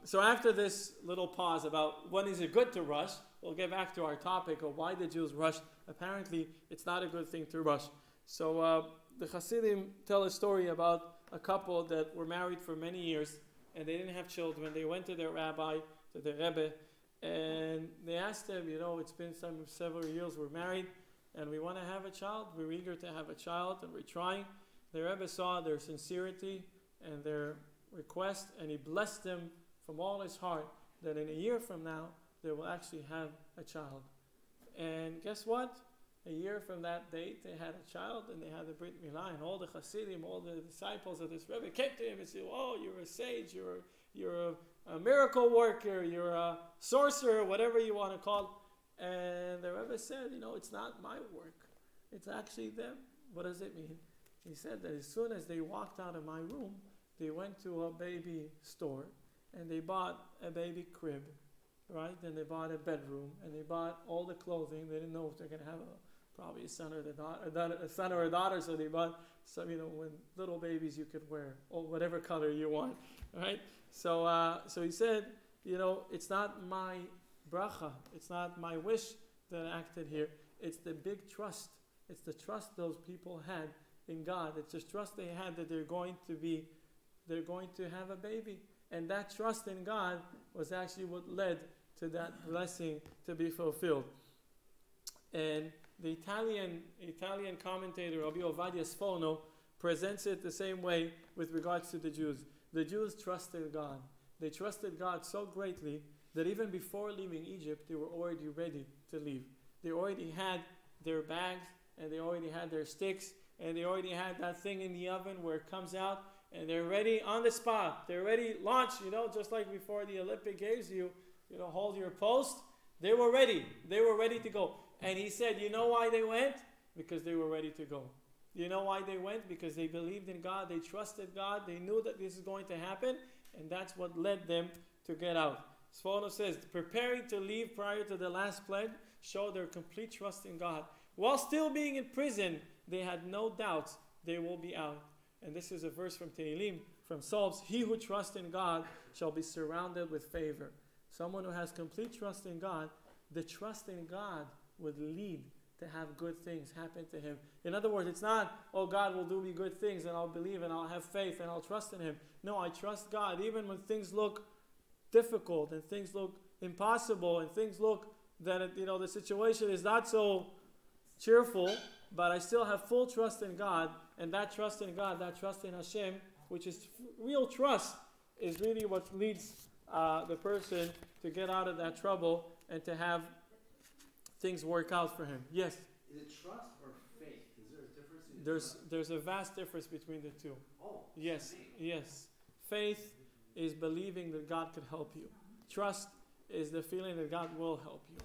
A: So after this little pause about when is it good to rush, we'll get back to our topic of why the Jews rushed. Apparently, it's not a good thing to rush. So the Hasidim tell a story about a couple that were married for many years, and they didn't have children. They went to their rabbi, to the Rebbe, and they asked him, it's been several years, we're married, and we want to have a child. We're eager to have a child, and we're trying. The Rebbe saw their sincerity and their request, and he blessed them from all his heart that in a year from now, they will actually have a child. And guess what? A year from that date, they had a child, and they had the Brit Milah, and all the Hasidim, all the disciples of this Rebbe came to him and said, "Oh, you're a sage, you're a miracle worker, you're a sorcerer, whatever you want to call it." And the Rebbe said, it's not my work. It's actually them. What does it mean? He said that as soon as they walked out of my room, they went to a baby store, and they bought a baby crib, right? Then they bought a bedroom, and they bought all the clothing. They didn't know if they're going to have probably a son or a daughter, so they bought some, when little babies you could wear, or whatever color you want, right? So he said, it's not my bracha, it's not my wish that acted here. It's the big trust. It's the trust those people had in God. It's the trust they had that they're going to have a baby. And that trust in God was actually what led to that blessing to be fulfilled. And the Italian commentator Rabbi Ovadia Sforno presents it the same way with regards to the Jews. The Jews trusted God. They trusted God so greatly that even before leaving Egypt, they were already ready to leave. They already had their bags, and they already had their sticks, and they already had that thing in the oven where it comes out, and they're ready on the spot. They're ready, launch, just like before the Olympic Games, you hold your post. They were ready. They were ready to go. And he said, you know why they went? Because they were ready to go. You know why they went? Because they believed in God. They trusted God. They knew that this is going to happen. And that's what led them to get out. Sforno says, preparing to leave prior to the last plague showed their complete trust in God. While still being in prison, they had no doubts they will be out. And this is a verse from Tehillim, from Psalms. He who trusts in God shall be surrounded with favor. Someone who has complete trust in God, the trust in God would lead to have good things happen to him. In other words, it's not, oh, God will do me good things and I'll believe and I'll have faith and I'll trust in him. No, I trust God even when things look difficult and things look impossible and things look that, the situation is not so cheerful, but I still have full trust in God. And that trust in God, that trust in Hashem, which is real trust, is really what leads the person to get out of that trouble and to have things work out for him. Yes?
B: Is it trust or faith? Is there a difference?
A: There's a vast difference between the two.
B: Oh.
A: Yes. Faith is believing that God could help you. Trust is the feeling that God will help you.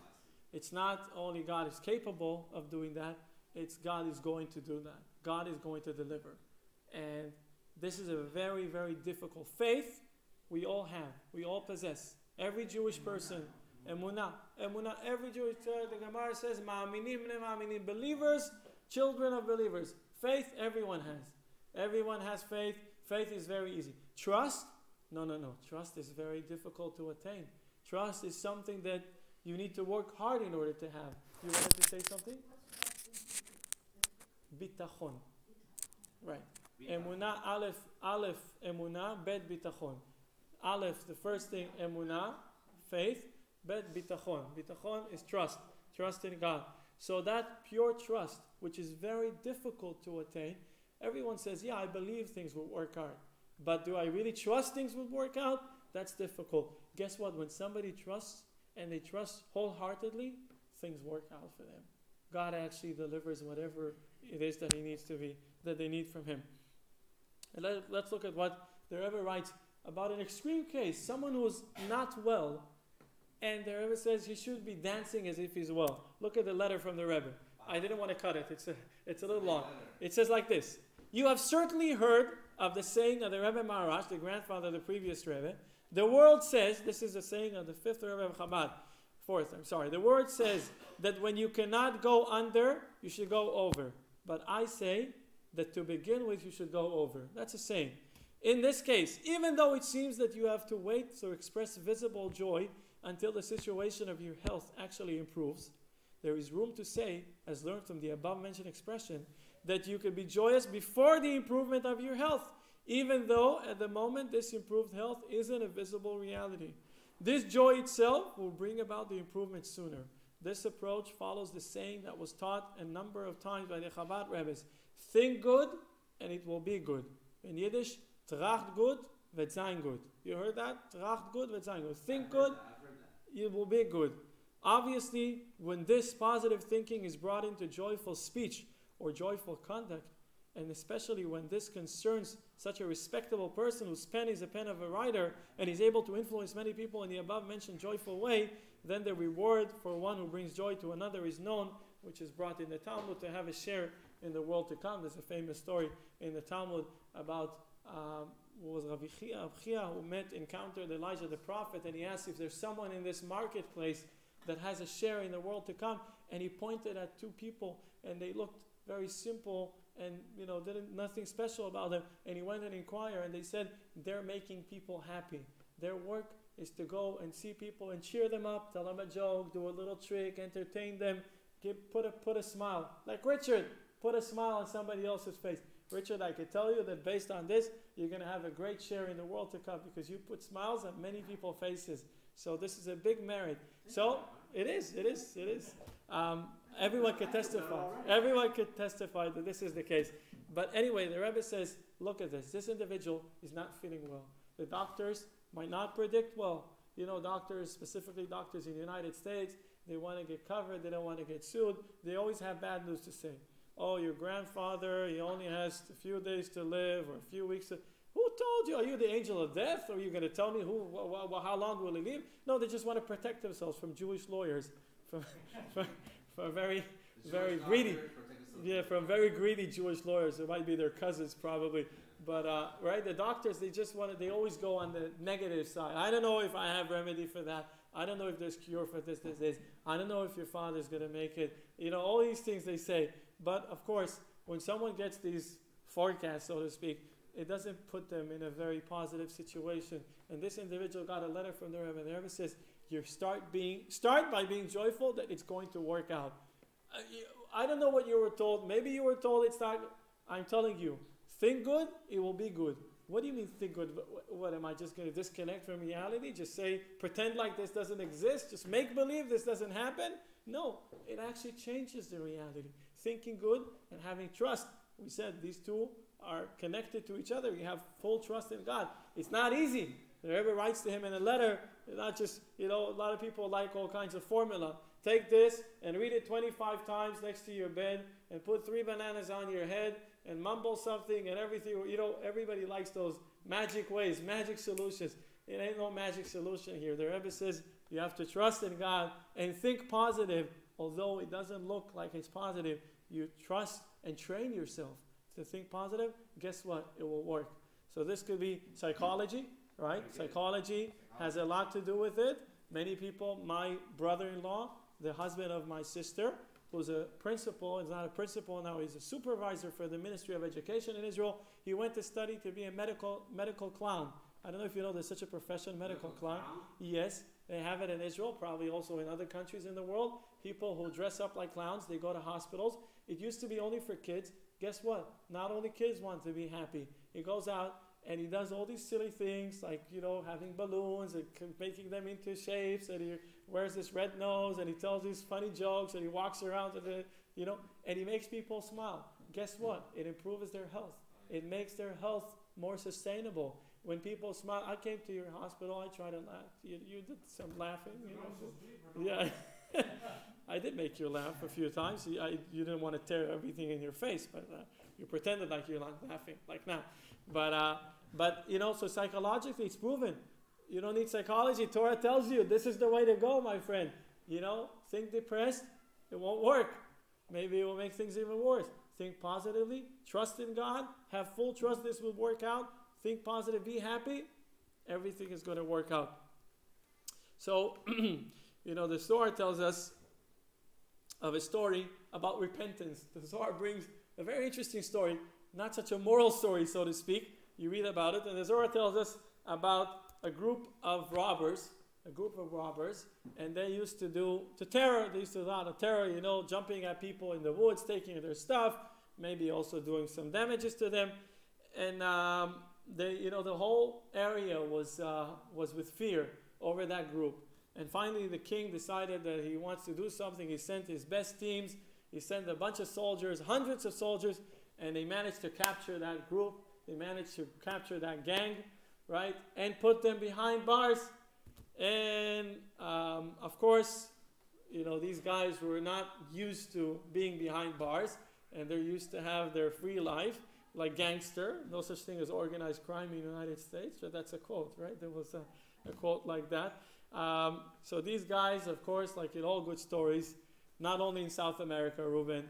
A: It's not only God is capable of doing that, it's God is going to do that. God is going to deliver. And this is a very, very difficult faith we all have. We all possess. Every Jewish person. Emunah, every Jewish, the Gemara says, Ma'aminim b'nei ma'aminim, believers, children of believers. Faith, everyone has. Everyone has faith. Faith is very easy. Trust? No. Trust is very difficult to attain. Trust is something that you need to work hard in order to have. You wanted to say something? Bitachon. Right. Emunah, Aleph, Emunah, Bet, Bitachon. Aleph, the first thing, Emunah, faith. Bet, Bitachon. Bitachon is trust. Trust in God. So that pure trust, which is very difficult to attain, everyone says, yeah, I believe things will work out. But do I really trust things will work out? That's difficult. Guess what? When somebody trusts, and they trust wholeheartedly, things work out for them. God actually delivers whatever it is that that they need from Him. And let's look at what the Rebbe writes about an extreme case. Someone who's not well, and the Rebbe says he should be dancing as if he's well. Look at the letter from the Rebbe. I didn't want to cut it. It's a little long. It says like this. You have certainly heard of the saying of the Rebbe Maharash, the grandfather of the previous Rebbe. The world says, this is a saying of the fifth Rebbe of Chabad, the word says that when you cannot go under, you should go over. But I say that to begin with, you should go over. That's a saying. In this case, even though it seems that you have to wait to express visible joy until the situation of your health actually improves, there is room to say, as learned from the above-mentioned expression, that you can be joyous before the improvement of your health. even though at the moment this improved health isn't a visible reality. This joy itself will bring about the improvement sooner. This approach follows the saying that was taught a number of times by the Chabad Rebbes. Think good and it will be good. In Yiddish, tracht gut, wird sein gut. You heard that? Tracht gut, wird sein gut. Think good, it will be good. Obviously, when this positive thinking is brought into joyful speech or joyful conduct, and especially when this concerns such a respectable person whose pen is a pen of a writer and is able to influence many people in the above mentioned joyful way, then the reward for one who brings joy to another is known, which is brought in the Talmud to have a share in the world to come. There's a famous story in the Talmud about was Rabbi Chia who encountered Elijah the prophet, and he asked if there's someone in this marketplace that has a share in the world to come, and he pointed at two people, and they looked very simple and nothing special about them, and he went and inquired, and they said they're making people happy. Their work is to go and see people and cheer them up, tell them a joke, do a little trick, entertain them, put a smile. Like Richard, put a smile on somebody else's face. Richard, I can tell you that based on this, you're going to have a great share in the world to come because you put smiles on many people's faces. So this is a big merit. So it is. Everyone could testify. Everyone could testify that this is the case. But anyway, the Rebbe says, look at this. This individual is not feeling well. The doctors might not predict well. Doctors, specifically doctors in the United States, they want to get covered. They don't want to get sued. They always have bad news to say. Oh, your grandfather, he only has a few days to live or a few weeks to... Who told you? Are you the angel of death? Or are you going to tell me how long will he live? No, they just want to protect themselves from Jewish lawyers, from very greedy, from very greedy Jewish lawyers. It might be their cousins probably, but right, the doctors, they always go on the negative side. I don't know if I have remedy for that. I don't know if there's cure for this. I don't know if your father's going to make it. All these things they say. But of course, when someone gets these forecasts, so to speak, it doesn't put them in a very positive situation. And this individual got a letter from the Rebbe, and the Rebbe says, you start by being joyful that it's going to work out. I don't know what you were told. Maybe you were told it's not. I'm telling you, think good, it will be good. What do you mean think good? What, am I just going to disconnect from reality? Just say, pretend like this doesn't exist? Just make believe this doesn't happen? No, it actually changes the reality. Thinking good and having trust. We said these two are connected to each other. You have full trust in God. It's not easy. The Rebbe writes to him in a letter, not just, a lot of people like all kinds of formula. Take this and read it 25 times next to your bed and put 3 bananas on your head and mumble something and everything. Everybody likes those magic ways, magic solutions. It ain't no magic solution here. The Rebbe says you have to trust in God and think positive. Although it doesn't look like it's positive, you trust and train yourself to think positive. Guess what? It will work. So this could be psychology, right? Psychology has a lot to do with it. Many people, my brother-in-law, the husband of my sister, who's a principal, is not a principal now, he's a supervisor for the Ministry of Education in Israel. He went to study to be a medical clown. I don't know if you know there's such a profession, medical clown. Yes, they have it in Israel, probably also in other countries in the world. People who dress up like clowns, they go to hospitals. It used to be only for kids. Guess what? Not only kids want to be happy. He goes out and he does all these silly things like, having balloons and making them into shapes, and he wears this red nose and he tells these funny jokes and he walks around and he makes people smile. Guess what? It improves their health. It makes their health more sustainable. When people smile, I came to your hospital, I tried to laugh. You did some laughing. Yeah. I did make you laugh a few times. You didn't want to tear everything in your face, but you pretended like you're not laughing, like now. But so psychologically it's proven. You don't need psychology. Torah tells you this is the way to go, my friend. Think depressed, it won't work. Maybe it will make things even worse. Think positively, trust in God, have full trust this will work out. Think positive, be happy, everything is going to work out. So, the Zohar tells us of a story about repentance. The Zohar brings a very interesting story, not such a moral story, so to speak. You read about it, and the Zohar tells us about a group of robbers, and they used to do terror. They used to do a lot of terror, jumping at people in the woods, taking their stuff, maybe also doing some damages to them. And the whole area was with fear over that group. And finally, the king decided that he wants to do something. He sent his best teams. He sent a bunch of soldiers, hundreds of soldiers, and they managed to capture that group. They managed to capture that gang, right, and put them behind bars. And of course, these guys were not used to being behind bars, and they're used to have their free life, like gangster. No such thing as organized crime in the United States. So that's a quote, right? There was a quote like that. So these guys, of course, like in all good stories, not only in South America, Reuben,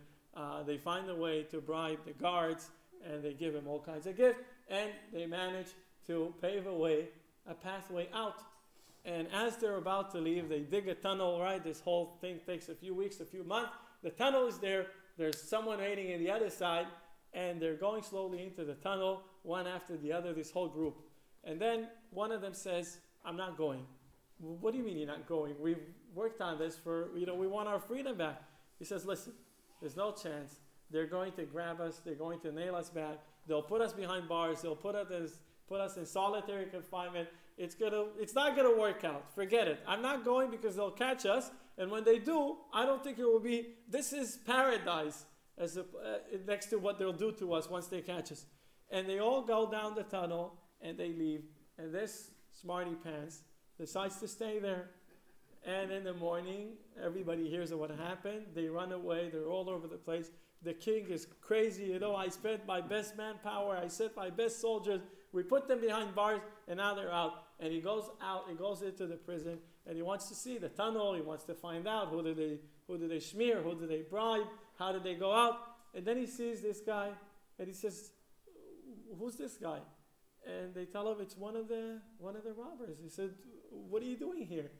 A: they find a way to bribe the guards, and they give them all kinds of gifts, and they manage to pave a pathway out. And as they're about to leave, they dig a tunnel, right? This whole thing takes a few weeks, a few months. The tunnel is there. There's someone waiting on the other side, and they're going slowly into the tunnel, one after the other, this whole group. And then one of them says, I'm not going. What do you mean you're not going? We've worked on this for, we want our freedom back. He says, listen, there's no chance. They're going to grab us. They're going to nail us back. They'll put us behind bars. They'll put us in solitary confinement. It's not gonna work out. Forget it. I'm not going because they'll catch us. And when they do, I don't think it will be. This is paradise next to what they'll do to us once they catch us. And they all go down the tunnel and they leave. And this smarty pants decides to stay there. And in the morning, everybody hears of what happened. They run away. They're all over the place. The king is crazy. I spent my best manpower. I sent my best soldiers. We put them behind bars, and now they're out. And he goes out. He goes into the prison, and he wants to see the tunnel. He wants to find out who did they smear, who did they bribe, how did they go out. And then he sees this guy, and he says, "Who's this guy?" And they tell him it's one of the robbers. He said, "What are you doing here?"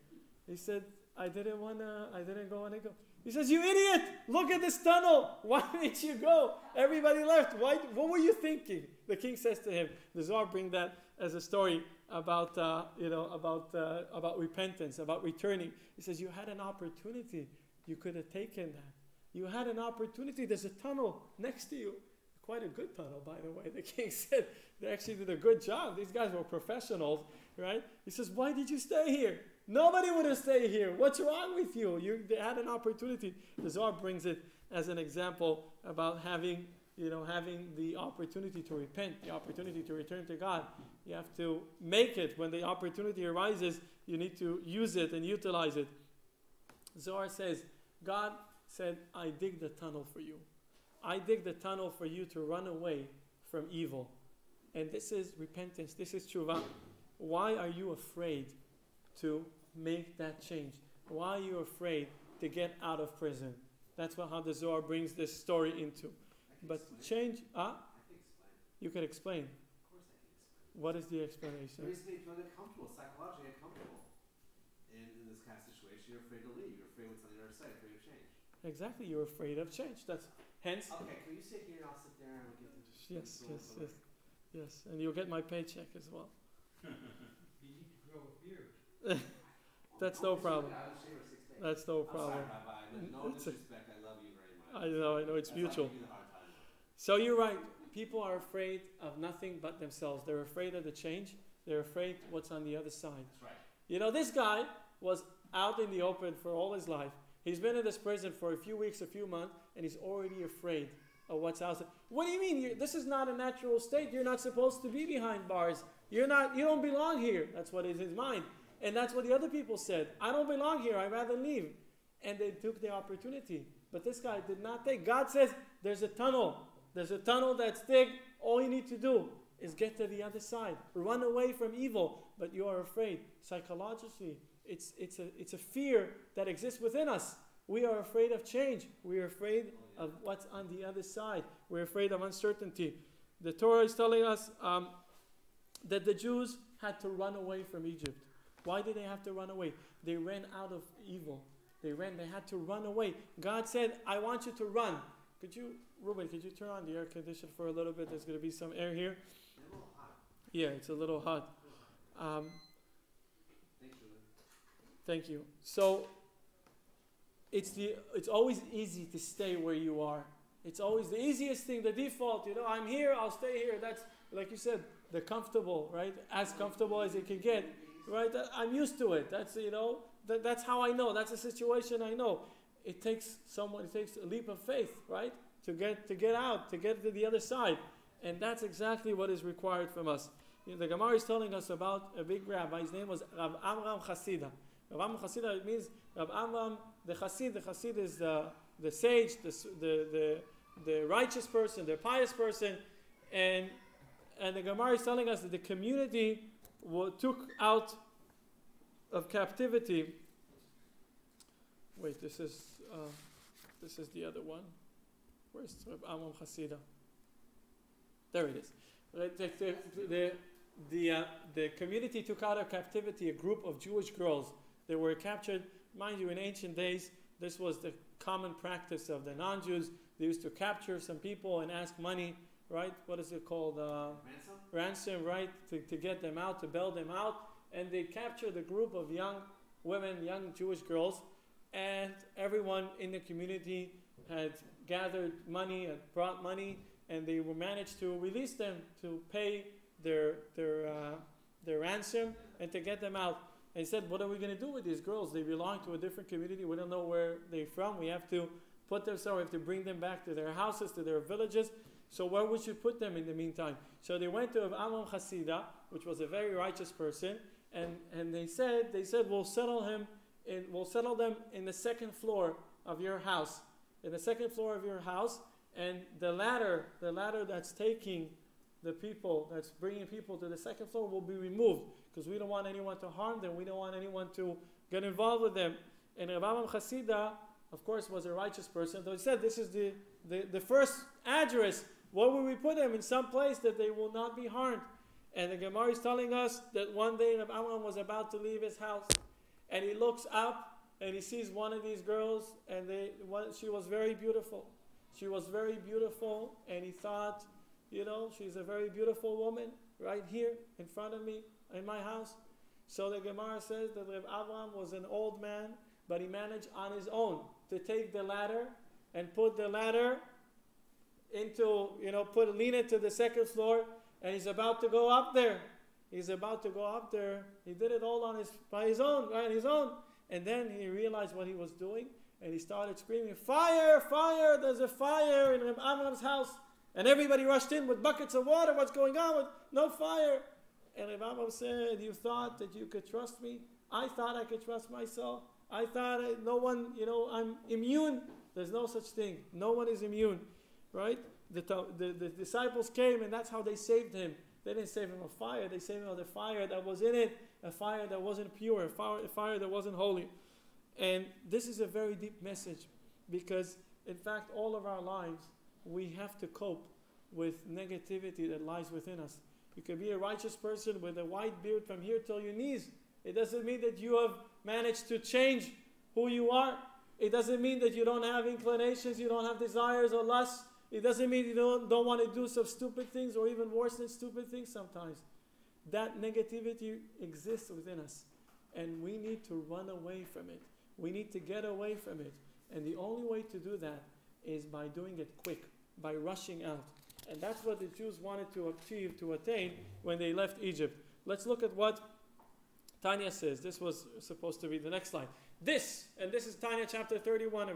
A: He said, I didn't want to go. He says, "You idiot! Look at this tunnel. Why didn't you go? Everybody left. What were you thinking?" The king says to him. The Zohar brings that as a story about repentance, about returning. He says, "You had an opportunity. You could have taken that. You had an opportunity. There's a tunnel next to you. Quite a good tunnel, by the way." The king said they actually did a good job. These guys were professionals, right? He says, "Why did you stay here? Nobody would have stayed here. What's wrong with you? They had an opportunity." The Zohar brings it as an example about having the opportunity to repent, the opportunity to return to God. You have to make it. When the opportunity arises, you need to use it and utilize it. Zohar says, God said, "I dig the tunnel for you. I dig the tunnel for you to run away from evil." And this is repentance. This is tshuva. Why are you afraid to make that change? Why are you afraid to get out of prison? That's how the Zohar brings this story into. But change, you can explain.
B: Of course I can explain.
A: What is the explanation?
B: Basically, if you get comfortable, psychologically get comfortable in this kind of situation, you're afraid to leave. You're afraid what's on the other side, afraid of change.
A: Exactly, you're afraid of change. That's hence.
B: Okay, can you sit here and I'll sit there and we'll get
A: Yes, and you'll get my paycheck as well.
C: You need to grow a beard.
A: That's no problem. That's no problem.
B: I'm sorry, Rabbi, but no disrespect. I love you very much.
A: I know, it's mutual. So you're right. People are afraid of nothing but themselves. They're afraid of the change. They're afraid what's on the other side.
B: That's right.
A: This guy was out in the open for all his life. He's been in this prison for a few weeks, a few months, and he's already afraid of what's outside. What do you mean? This is not a natural state. You're not supposed to be behind bars. You don't belong here. That's what is in his mind. And that's what the other people said. I don't belong here. I'd rather leave. And they took the opportunity. But this guy did not take. God says, there's a tunnel. There's a tunnel that's thick. All you need to do is get to the other side. Run away from evil. But you are afraid. Psychologically, it's a fear that exists within us. We are afraid of change. We are afraid of what's on the other side. We're afraid of uncertainty. The Torah is telling us that the Jews had to run away from Egypt. Why did they have to run away? They ran out of evil. They had to run away. God said, I want you to run. Ruben, could you turn on the air conditioner for a little bit? There's going to be some air here.
B: It's a little hot.
A: Yeah, it's a little hot. Thank you. So, it's always easy to stay where you are. It's always the easiest thing, the default. I'm here, I'll stay here. That's, like you said, the comfortable, right? As comfortable as it can get, right? I'm used to it. That's, that's how I know. That's a situation I know. It takes a leap of faith, right? To get out, to get to the other side. And that's exactly what is required from us. The Gemara is telling us about a big rabbi. His name was Rav Amram Chasida. Rav Amram Chasida, it means Rav Amram the Chassid. The Chassid is the sage, the righteous person, the pious person. And the Gemara is telling us that the community took out of captivity. Wait, this is the other one. Where's Rav Amram Chasida? There it is. The community took out of captivity a group of Jewish girls. They were captured. Mind you, in ancient days, this was the common practice of the non-Jews. They used to capture some people and ask money, right? What is it called? Ransom, right? To get them out, to bail them out. And they captured a group of young women, young Jewish girls, and everyone in the community had gathered money, had brought money, and they were managed to release them, to pay their ransom, and to get them out. And he said, what are we going to do with these girls? They belong to a different community. We don't know where they're from. We have to put them somewhere. We have to bring them back to their houses, to their villages. So where would you put them in the meantime? So they went to Amram Chasida, which was a very righteous person, and they said, we'll settle them in the second floor of your house. In the second floor of your house, and the ladder that's taking the people, that's bringing people to the second floor, will be removed, because we don't want anyone to harm them. We don't want anyone to get involved with them. And Rav Amram Chasida, of course, was a righteous person. So he said, this is the first address. Where will we put them? In some place that they will not be harmed. And the Gemara is telling us that one day Rav Amram was about to leave his house, and he looks up and he sees one of these girls, and she was very beautiful. She was very beautiful, and he thought, she's a very beautiful woman right here in front of me in my house. So the Gemara says that Rav Avram was an old man, but he managed on his own to take the ladder and put the ladder into, lean it to the second floor, and he's about to go up there. He did it all by his own, right? His own. And then he realized what he was doing, and he started screaming, fire, fire, there's a fire in Rav Amram's house. And everybody rushed in with buckets of water. What's going on? No fire. And Rav Amram said, you thought that you could trust me? I thought I could trust myself. I thought no one, I'm immune. There's no such thing. No one is immune, right? The disciples came, and that's how they saved him. They didn't save him of fire. They saved him of the fire that was in it, a fire that wasn't pure, a fire that wasn't holy. And this is a very deep message, because, in fact, all of our lives, we have to cope with negativity that lies within us. You can be a righteous person with a white beard from here till your knees. It doesn't mean that you have managed to change who you are. It doesn't mean that you don't have inclinations, you don't have desires or lusts. It doesn't mean you don't want to do some stupid things, or even worse than stupid things sometimes. That negativity exists within us, and we need to run away from it. We need to get away from it. And the only way to do that is by doing it quick, by rushing out. And that's what the Jews wanted to achieve, to attain, when they left Egypt. Let's look at what Tanya says. This was supposed to be the next slide. This is Tanya chapter 31, a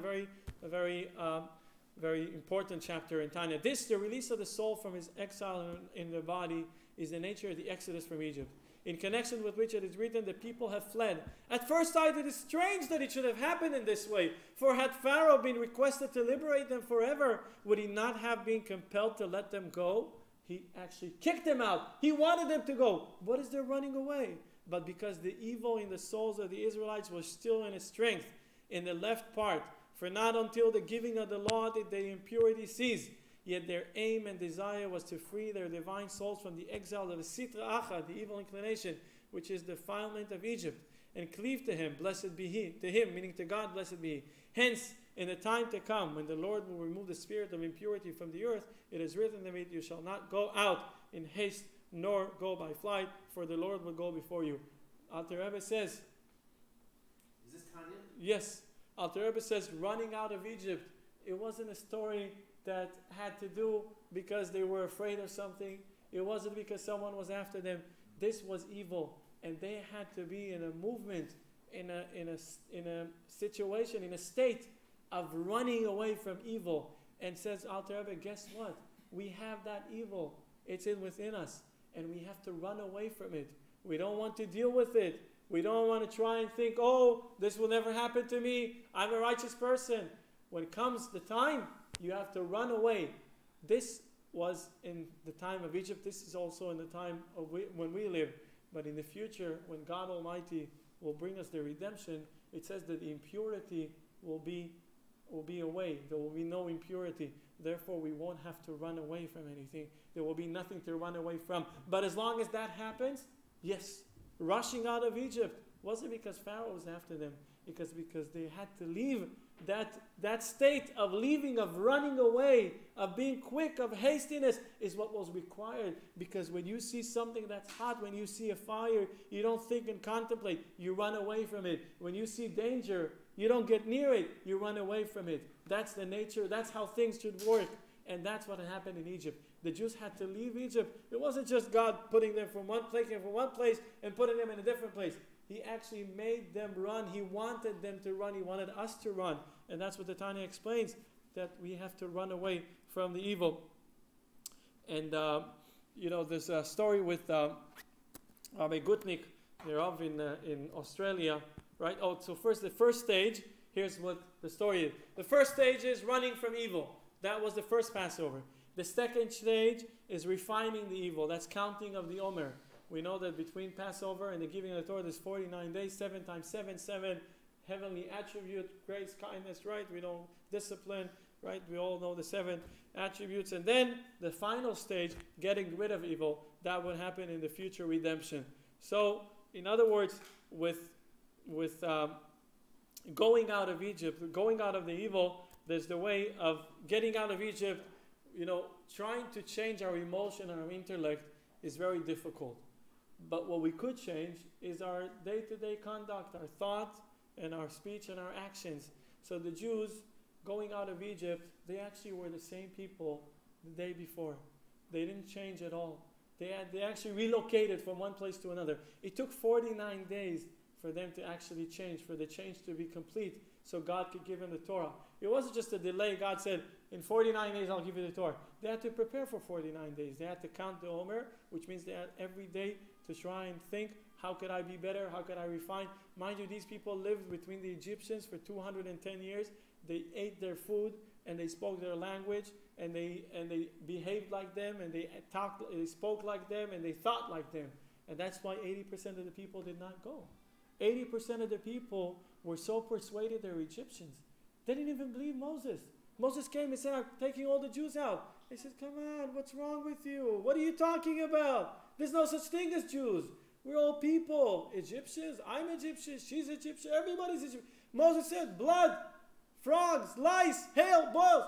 A: very important chapter in Tanya. This, the release of the soul from his exile in the body, is the nature of the exodus from Egypt, in connection with which it is written, the people have fled. At first sight, it is strange that it should have happened in this way. For had Pharaoh been requested to liberate them forever, would he not have been compelled to let them go? He actually kicked them out. He wanted them to go. What is their running away? But because the evil in the souls of the Israelites was still in its strength, in the left part, for not until the giving of the law did the impurity cease. Yet their aim and desire was to free their divine souls from the exile of the Sitra Acha, the evil inclination, which is the defilement of Egypt, and cleave to him, blessed be he, to him, meaning to God, blessed be he. Hence, in the time to come, when the Lord will remove the spirit of impurity from the earth, it is written in it, you shall not go out in haste, nor go by flight, for the Lord will go before you. Alter Rebbe says,
B: is this Tanya?
A: Yes. Alter Rebbe says, running out of Egypt, it wasn't a story that had to do because they were afraid of something. It wasn't because someone was after them. This was evil, and they had to be in a movement, in a situation, in a state of running away from evil. And says Alter Rebbe, guess what? We have that evil. It's within us, and we have to run away from it. We don't want to deal with it. We don't want to try and think, oh, this will never happen to me. I'm a righteous person. When it comes the time, you have to run away. This was in the time of Egypt. This is also in the time of when we live. But in the future, when God Almighty will bring us the redemption, it says that the impurity will be away. There will be no impurity. Therefore, we won't have to run away from anything. There will be nothing to run away from. But as long as that happens, yes, rushing out of Egypt wasn't because Pharaoh was after them, because they had to leave that state of leaving, of running away, of being quick, of hastiness is what was required. Because when you see something that's hot, when you see a fire, you don't think and contemplate, you run away from it. When you see danger, you don't get near it, you run away from it. That's the nature, that's how things should work. And that's what happened in Egypt. The Jews had to leave Egypt. It wasn't just God putting them from one place and putting them in a different place. He actually made them run. He wanted them to run. He wanted us to run. And that's what the Tanya explains, that we have to run away from the evil. And, there's a story with Rabbi Gutnik, the Rav in Australia, right? Oh, so the first stage, here's what the story is. The first stage is running from evil. That was the first Passover. The second stage is refining the evil. That's counting of the Omer. We know that between Passover and the giving of the Torah, there's 49 days, 7 times 7, 7 heavenly attribute, grace, kindness, right? We know discipline, right? We all know the 7 attributes. And then the final stage, getting rid of evil, that would happen in the future redemption. So, in other words, with going out of Egypt, going out of the evil, there's the way of getting out of Egypt. Trying to change our emotion and our intellect is very difficult. But what we could change is our day-to-day conduct, our thought and our speech and our actions. So the Jews going out of Egypt, they actually were the same people the day before. They didn't change at all. They actually relocated from one place to another. It took 49 days for them to actually change, for the change to be complete, so God could give them the Torah. It wasn't just a delay. God said, in 49 days I'll give you the Torah. They had to prepare for 49 days. They had to count the Omer, which means they had every day to try and think, how could I be better? How could I refine? Mind you, these people lived between the Egyptians for 210 years. They ate their food and they spoke their language and they behaved like them and they spoke like them and they thought like them. And that's why 80% of the people did not go. 80% of the people were so persuaded they were Egyptians. They didn't even believe Moses. Moses came and said, I'm taking all the Jews out. They said, come on, what's wrong with you? What are you talking about? There's no such thing as Jews. We're all people. Egyptians, I'm Egyptian, she's Egyptian, everybody's Egyptian. Moses said, blood, frogs, lice, hail, boils.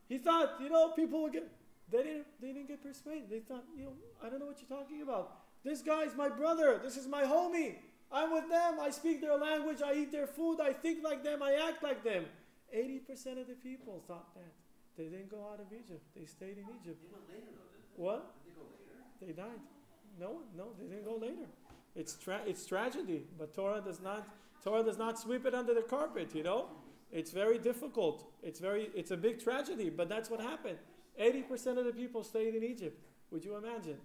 A: He thought, people would get... They didn't get persuaded. They thought, I don't know what you're talking about. This guy's my brother. This is my homie. I'm with them. I speak their language. I eat their food. I think like them. I act like them. 80% of the people thought that. They didn't go out of Egypt. They stayed in Egypt.
B: They went later, though, didn't they?
A: What?
B: Did they go later?
A: They died. No, they didn't go later. It's tragedy, but Torah does not sweep it under the carpet. It's very difficult. It's a big tragedy, but that's what happened. 80% of the people stayed in Egypt. Would you imagine?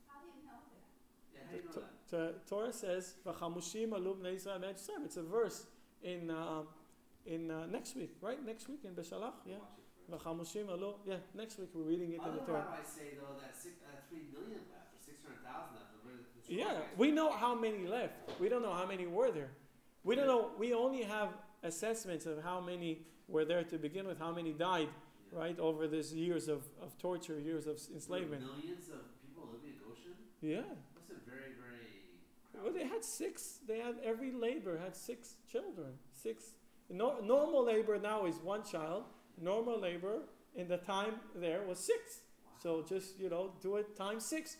D: How do you know that?
B: Yeah, how do you know that?
A: Torah says, "V'chamushim alu bnei Yisrael me'etzem." It's a verse in next week, right? Next week in Beshalach, yeah. V'chamushim alu, yeah. Next week we're reading it in the
B: Other
A: Torah.
B: rabbis say though that 3 million left or 600,000 left.
A: Yeah, we know how many left. We don't know how many were there. We don't know. We only have assessments of how many were there to begin with, how many died, right, over these years of torture, years of enslavement.
B: Millions of people living in Goshen?
A: Yeah.
B: That's a very, very crowded.
A: Well, they had every labor had 6 children. 6. Normal labor now is 1 child. Normal labor in the time there was 6. Wow. So just, do it times 6.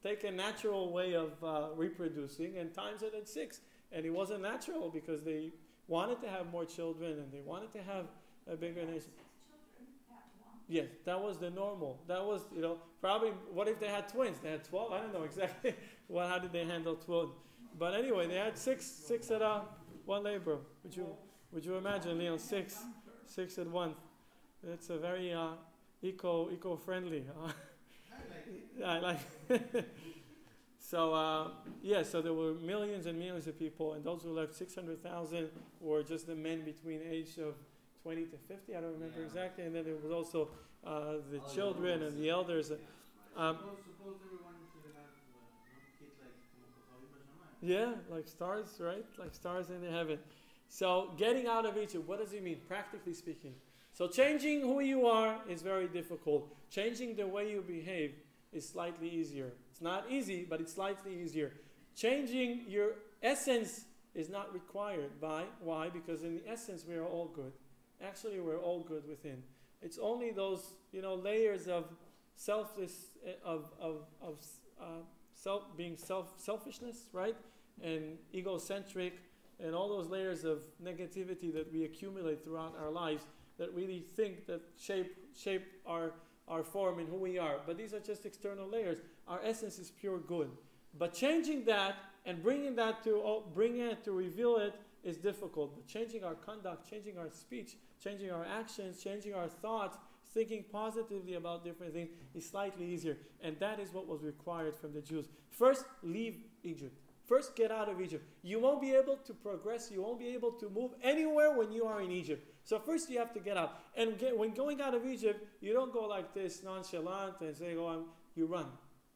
A: Take a natural way of reproducing and times it at 6. And it wasn't natural because they wanted to have more children and they wanted to have a bigger nation.
D: 6 children at once.
A: Yes, that was the normal. That was, probably, what if they had twins? They had 12? I don't know exactly how did they handle 12. But anyway, they had six at one labor. Would you imagine, six at once? It's a very eco-friendly. I like So, so there were millions and millions of people, and those who left, 600,000 were just the men between age of 20 to 50, I don't remember exactly, and then there was also the children and the elders.
C: Suppose everyone should have kids
A: like stars, right? Like stars in the heaven. So getting out of Egypt, what does it mean, practically speaking? So changing who you are is very difficult. Changing the way you behave is slightly easier. It's not easy, but it's slightly easier. Changing your essence is not required. Why? Because in the essence we are all good. Actually, we're all good within. It's only those, layers of selfishness, right? And egocentric, and all those layers of negativity that we accumulate throughout our lives that really think that shape our form and who we are. But these are just external layers. Our essence is pure good. But changing that and bringing it to reveal it is difficult. But changing our conduct, changing our speech, changing our actions, changing our thoughts, thinking positively about different things is slightly easier. And that is what was required from the Jews. First, leave Egypt. First, get out of Egypt. You won't be able to progress. You won't be able to move anywhere when you are in Egypt. So first you have to get out. And when going out of Egypt, you don't go like this, nonchalant, and say, you run.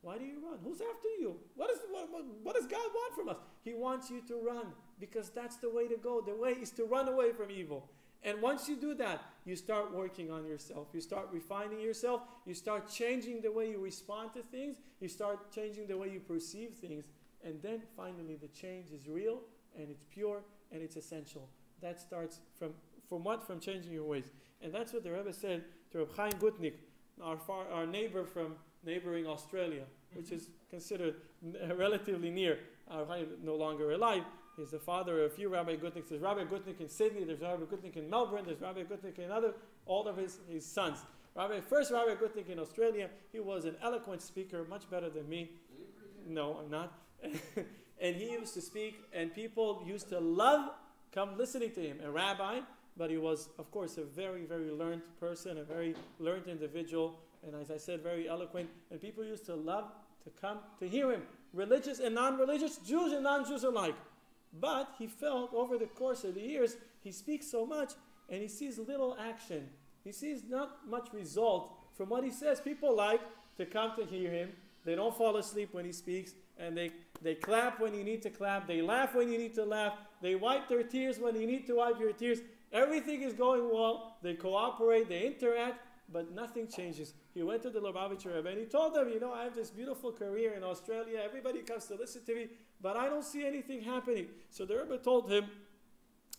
A: Why do you run? Who's after you? What does God want from us? He wants you to run, because that's the way to go. The way is to run away from evil. And once you do that, you start working on yourself. You start refining yourself. You start changing the way you respond to things. You start changing the way you perceive things. And then finally the change is real, and it's pure, and it's essential. That starts from what? From changing your ways. And that's what the Rebbe said to Reb Chaim Gutnick, our neighbor from neighboring Australia, which is considered relatively near. Chaim no longer alive. He's the father of a few Rabbi Gutnicks. There's Rabbi Gutnick in Sydney, there's Rabbi Gutnick in Melbourne, there's Rabbi Gutnick in all of his sons. First Rabbi Gutnick in Australia, he was an eloquent speaker, much better than me. No, I'm not. And he used to speak, and people used to come listening to him. A rabbi, but he was, of course, a very, very learned person, a very learned individual, and as I said, very eloquent. And people used to love to come to hear him, religious and non-religious, Jews and non-Jews alike. But he felt over the course of the years, he speaks so much, and he sees little action. He sees not much result from what he says. People like to come to hear him. They don't fall asleep when he speaks, and they clap when you need to clap. They laugh when you need to laugh. They wipe their tears when you need to wipe your tears. Everything is going well. They cooperate. They interact, but nothing changes. He went to the Lubavitcher Rebbe, and he told them, I have this beautiful career in Australia. Everybody comes to listen to me, but I don't see anything happening. So the Rebbe told him,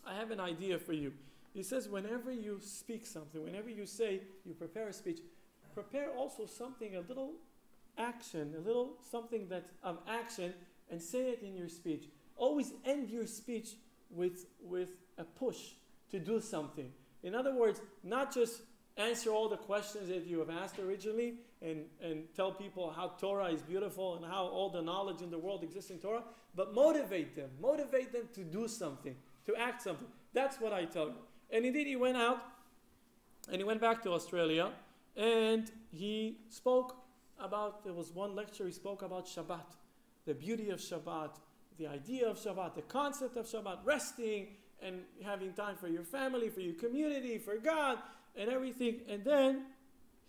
A: I have an idea for you. He says, whenever you speak something, whenever you prepare a speech, prepare also something, a little action, a little something that's of action, and say it in your speech. Always end your speech with a push to do something. In other words, not just answer all the questions that you have asked originally and tell people how Torah is beautiful and how all the knowledge in the world exists in Torah, but motivate them to do something, to act something. That's what I tell you. And indeed he went out and he went back to Australia, and he spoke about, there was one lecture he spoke about Shabbat, the beauty of Shabbat, the idea of Shabbat, the concept of Shabbat, resting and having time for your family, for your community, for God, and everything. And then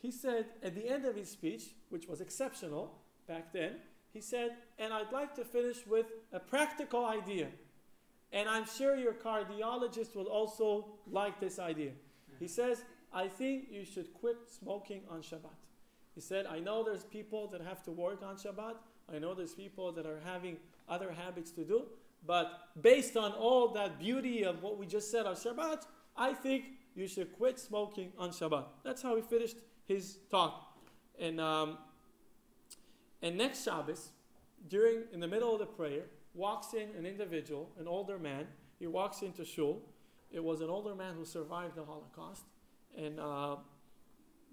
A: he said, at the end of his speech, which was exceptional back then, he said, and I'd like to finish with a practical idea. And I'm sure your cardiologist will also like this idea. He says, I think you should quit smoking on Shabbat. He said, I know there's people that have to work on Shabbat. I know there's people that are having other habits to do. But based on all that beauty of what we just said on Shabbat, I think you should quit smoking on Shabbat. That's how he finished his talk. And next Shabbos, in the middle of the prayer, walks in an individual, an older man. He walks into shul. It was an older man who survived the Holocaust. And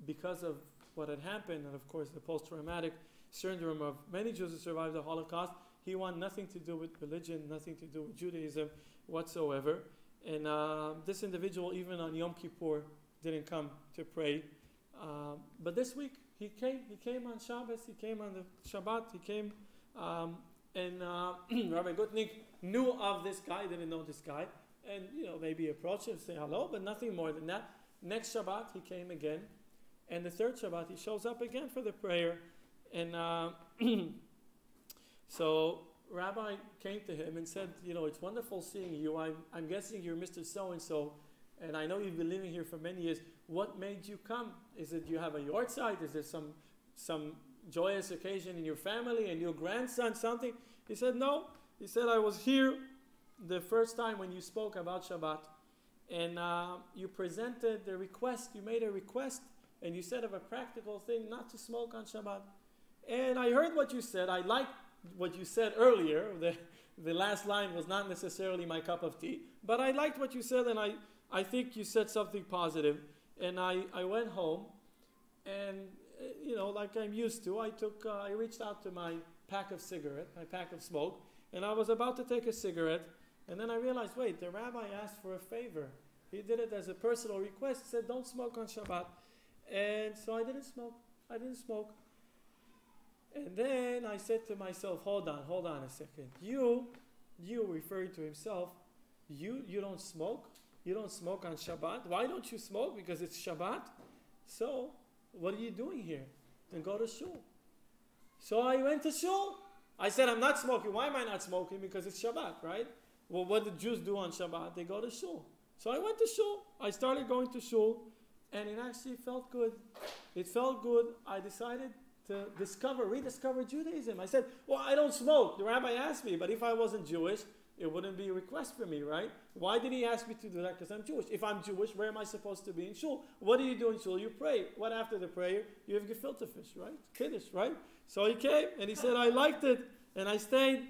A: because of what had happened, and of course the post-traumatic syndrome of many Jews who survived the Holocaust, he wanted nothing to do with religion, nothing to do with Judaism whatsoever. And this individual, even on Yom Kippur, didn't come to pray. But this week, he came on Shabbos, he came on the Shabbat, he came, and Rabbi Gutnick knew of this guy, didn't know this guy, and maybe approach him, say hello, but nothing more than that. Next Shabbat, he came again, and the third Shabbat, he shows up again for the prayer, and so Rabbi came to him and said, it's wonderful seeing you. I'm guessing you're Mr. So-and-so, and I know you've been living here for many years. What made you come? Is it you have a yahrzeit? Is there some joyous occasion in your family and your grandson, something? He said, no. He said, I was here the first time when you spoke about Shabbat, and you presented the request, you made a request, and you said of a practical thing not to smoke on Shabbat. And I heard what you said. I liked what you said earlier. The last line was not necessarily my cup of tea, but I liked what you said, and I think you said something positive. And I went home, and like I'm used to, I reached out to my pack of smoke, and I was about to take a cigarette, and then I realized, wait, the rabbi asked for a favor. He did it as a personal request. He said, don't smoke on Shabbat. And so I didn't smoke. And then I said to myself, hold on a second. You referring to himself, you don't smoke? You don't smoke on Shabbat? Why don't you smoke? Because it's Shabbat? So, what are you doing here? Then go to shul. So I went to shul. I said, I'm not smoking. Why am I not smoking? Because it's Shabbat, right? Well, what do Jews do on Shabbat? They go to shul. So I went to shul. I started going to shul, and it actually felt good. It felt good. I decided to rediscover Judaism. I said, well, I don't smoke. The rabbi asked me, but if I wasn't Jewish, it wouldn't be a request for me, right? Why did he ask me to do that? Because I'm Jewish. If I'm Jewish, where am I supposed to be in shul? What do you do in shul? You pray. What after the prayer? You have gefilte fish, right? Kiddush, right? So he came, and he said, I liked it, and I stayed.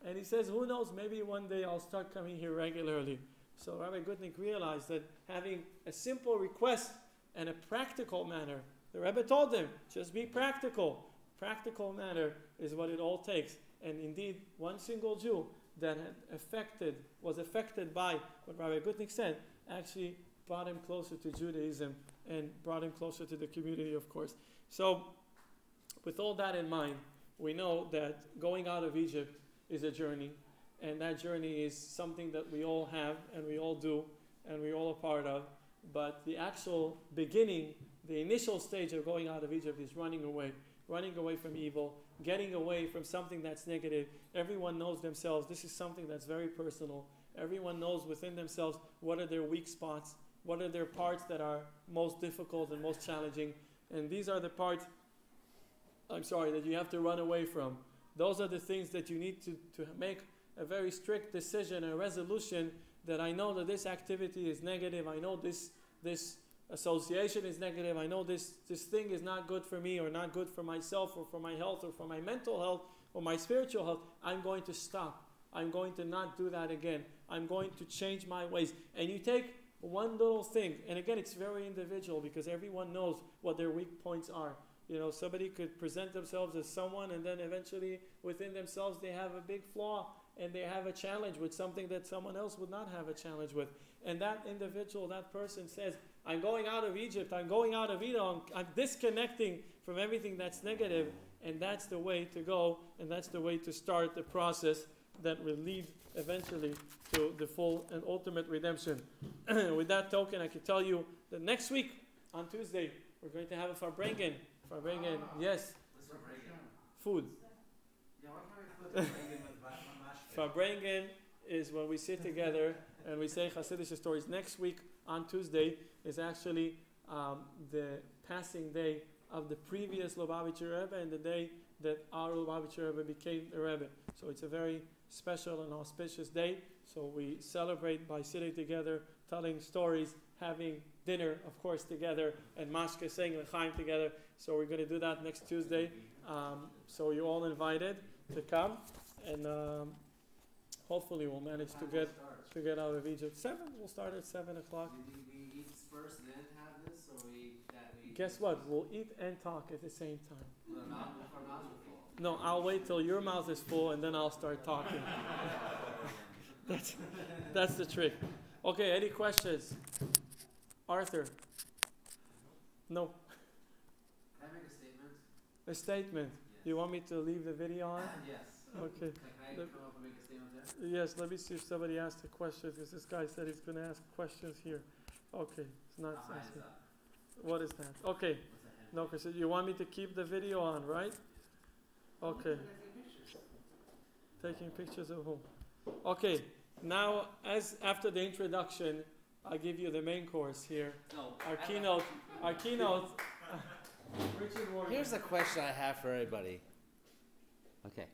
A: And he says, who knows, maybe one day I'll start coming here regularly. So Rabbi Gutnick realized that having a simple request and a practical manner, the Rebbe told him, just be practical. Practical manner is what it all takes. And indeed, one single Jew that was affected by what Rabbi Gutnick said, actually brought him closer to Judaism and brought him closer to the community, of course. So, with all that in mind, we know that going out of Egypt is a journey, and that journey is something that we all have, and we all do, and we're all a part of. But the actual beginning, the initial stage of going out of Egypt is running away from evil, getting away from something that's negative. Everyone knows themselves. This is something that's very personal. Everyone knows within themselves what are their weak spots, what are their parts that are most difficult and most challenging. And these are the parts, that you have to run away from. Those are the things that you need to make a very strict decision, a resolution that I know that this activity is negative. I know this association is negative. I know this thing is not good for me or not good for myself or for my health or for my mental health or my spiritual health. I'm going to stop. I'm going to not do that again. I'm going to change my ways. And you take one little thing, and again, it's very individual because everyone knows what their weak points are. Somebody could present themselves as someone, and then eventually within themselves they have a big flaw and they have a challenge with something that someone else would not have a challenge with. And that individual, that person says, I'm going out of Egypt, I'm going out of Edom, I'm disconnecting from everything that's negative, and that's the way to go, and that's the way to start the process that will lead eventually to the full and ultimate redemption. With that token, I can tell you that next week, on Tuesday, we're going to have a Farbrengen. Yes. Food. Farbrengen is when we sit together and we say Hasidic stories. Next week, on Tuesday, is actually the passing day of the previous Lubavitcher Rebbe and the day that our Lubavitcher Rebbe became the Rebbe. So it's a very special and auspicious day. So we celebrate by sitting together, telling stories, having dinner, of course, together, and mashke, saying l'chaim together. So we're going to do that next Tuesday. So you're all invited to come, and hopefully we'll manage to get out of Egypt. We'll start at 7 o'clock.
B: We eat first, then have this, or
A: Guess what? We'll eat and talk at the same time.
B: If our mouths are full.
A: No, I'll wait till your mouth is full and then I'll start talking. That's the trick. Okay, any questions? Arthur? No.
B: Can I make a statement?
A: A statement.
B: Yes.
A: You want me to leave the video on?
B: Yes.
A: Okay.
B: Can I come up and make a statement there?
A: Yes, let me see if somebody asked a question, because this guy said he's going to ask questions here. Okay, it's not
B: How high is
A: asking.
B: that?
A: What is that? Okay.
B: What's that hand?
A: No, because you want me to keep the video on, right? Okay. Taking pictures of whom? Okay. Now, after the introduction, I'll give you the main course here.
B: No.
A: Our keynote. Richard Morgan.
B: Here's a question I have for everybody. Okay.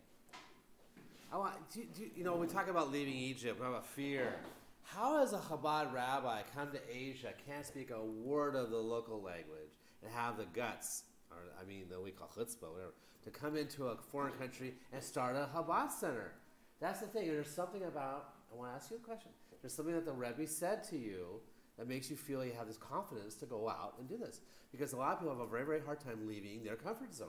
B: We talk about leaving Egypt, about fear. How does a Chabad rabbi come to Asia, can't speak a word of the local language, and have the guts, that we call chutzpah, whatever, to come into a foreign country and start a Chabad center? That's the thing. There's something about, I want to ask you a question. There's something that the Rebbe said to you that makes you feel you have this confidence to go out and do this. Because a lot of people have a very, very hard time leaving their comfort zone.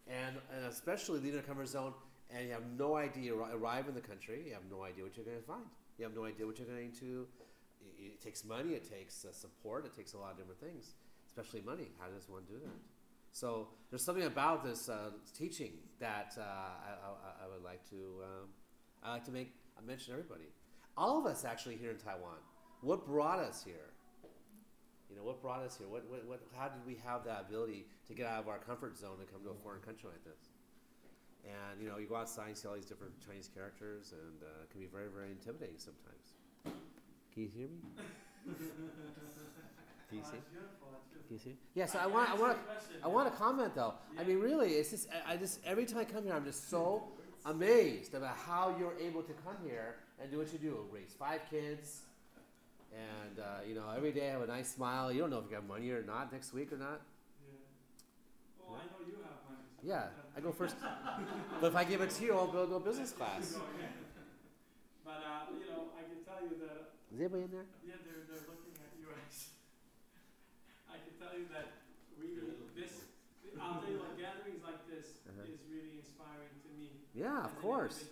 B: And especially leaving their comfort zone, and you have no idea, arrive in the country, you have no idea what you're going to find. You have no idea what you're going to, it takes money, it takes support, it takes a lot of different things, especially money. How does one do that? So there's something about this teaching that I would like to make a mention to everybody. All of us actually here in Taiwan. What brought us here? What brought us here? How did we have that ability to get out of our comfort zone and come to a foreign country like this? And you go outside and see all these different Chinese characters, and it can be very, very intimidating sometimes. Can you hear me? Can you see? Can you see? Yeah. So I want to comment though. Yeah. I mean, really, it's just every time I come here, I'm just so amazed about how you're able to come here and do what you do. Raise 5 kids, and every day have a nice smile. You don't know if you got money or not next week or not.
A: Yeah. Well, I know you have money. So
B: yeah, I go first. But if I give it to you, I'll go business class.
A: But I can tell you that.
B: Is anybody in there?
A: Yeah, they're looking at you. I can tell you that really I'll tell you what, gatherings like this is really inspiring to me.
B: Yeah, of course.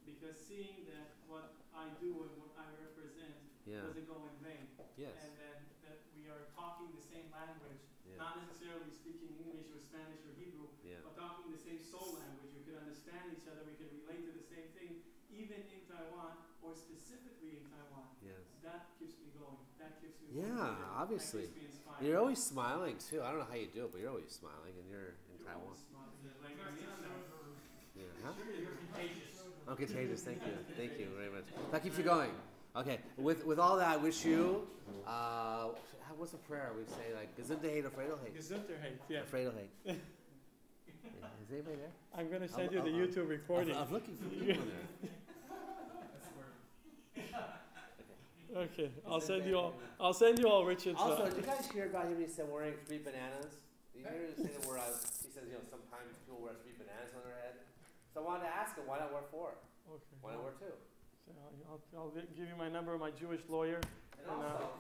A: Because seeing that what I do and what I represent doesn't go in vain.
B: Yes.
A: And that we are talking the same language, not necessarily speaking English or Spanish or Hebrew, but talking the same soul language. We can understand each other. We can relate to the same thing, even in Taiwan or specifically in Taiwan.
B: Yes. That
A: keeps me going. That keeps me
B: obviously.
A: That keeps me inspired.
B: You're always smiling too. I don't know how you do it, but you're always smiling, and you're in Taiwan. Huh? I'm contagious. Thank you very much. That keeps you going. Okay. With all that, I wish you. What's the prayer we say? Like Gesundheit or Freude?
A: Gesundheit. Yeah.
B: Freude. Is anybody there?
A: I'm gonna send you the YouTube recording.
B: I'm looking for people there.
A: Okay, I'll send you all Richard's.
B: Also, did you guys hear about him? He said wearing 3 bananas. Did you hear him say the word? He says, sometimes people wear 3 bananas on their head. So I wanted to ask him, why not wear 4? Okay. Why not wear 2?
A: So I'll give you my number of my Jewish lawyer.
B: And also,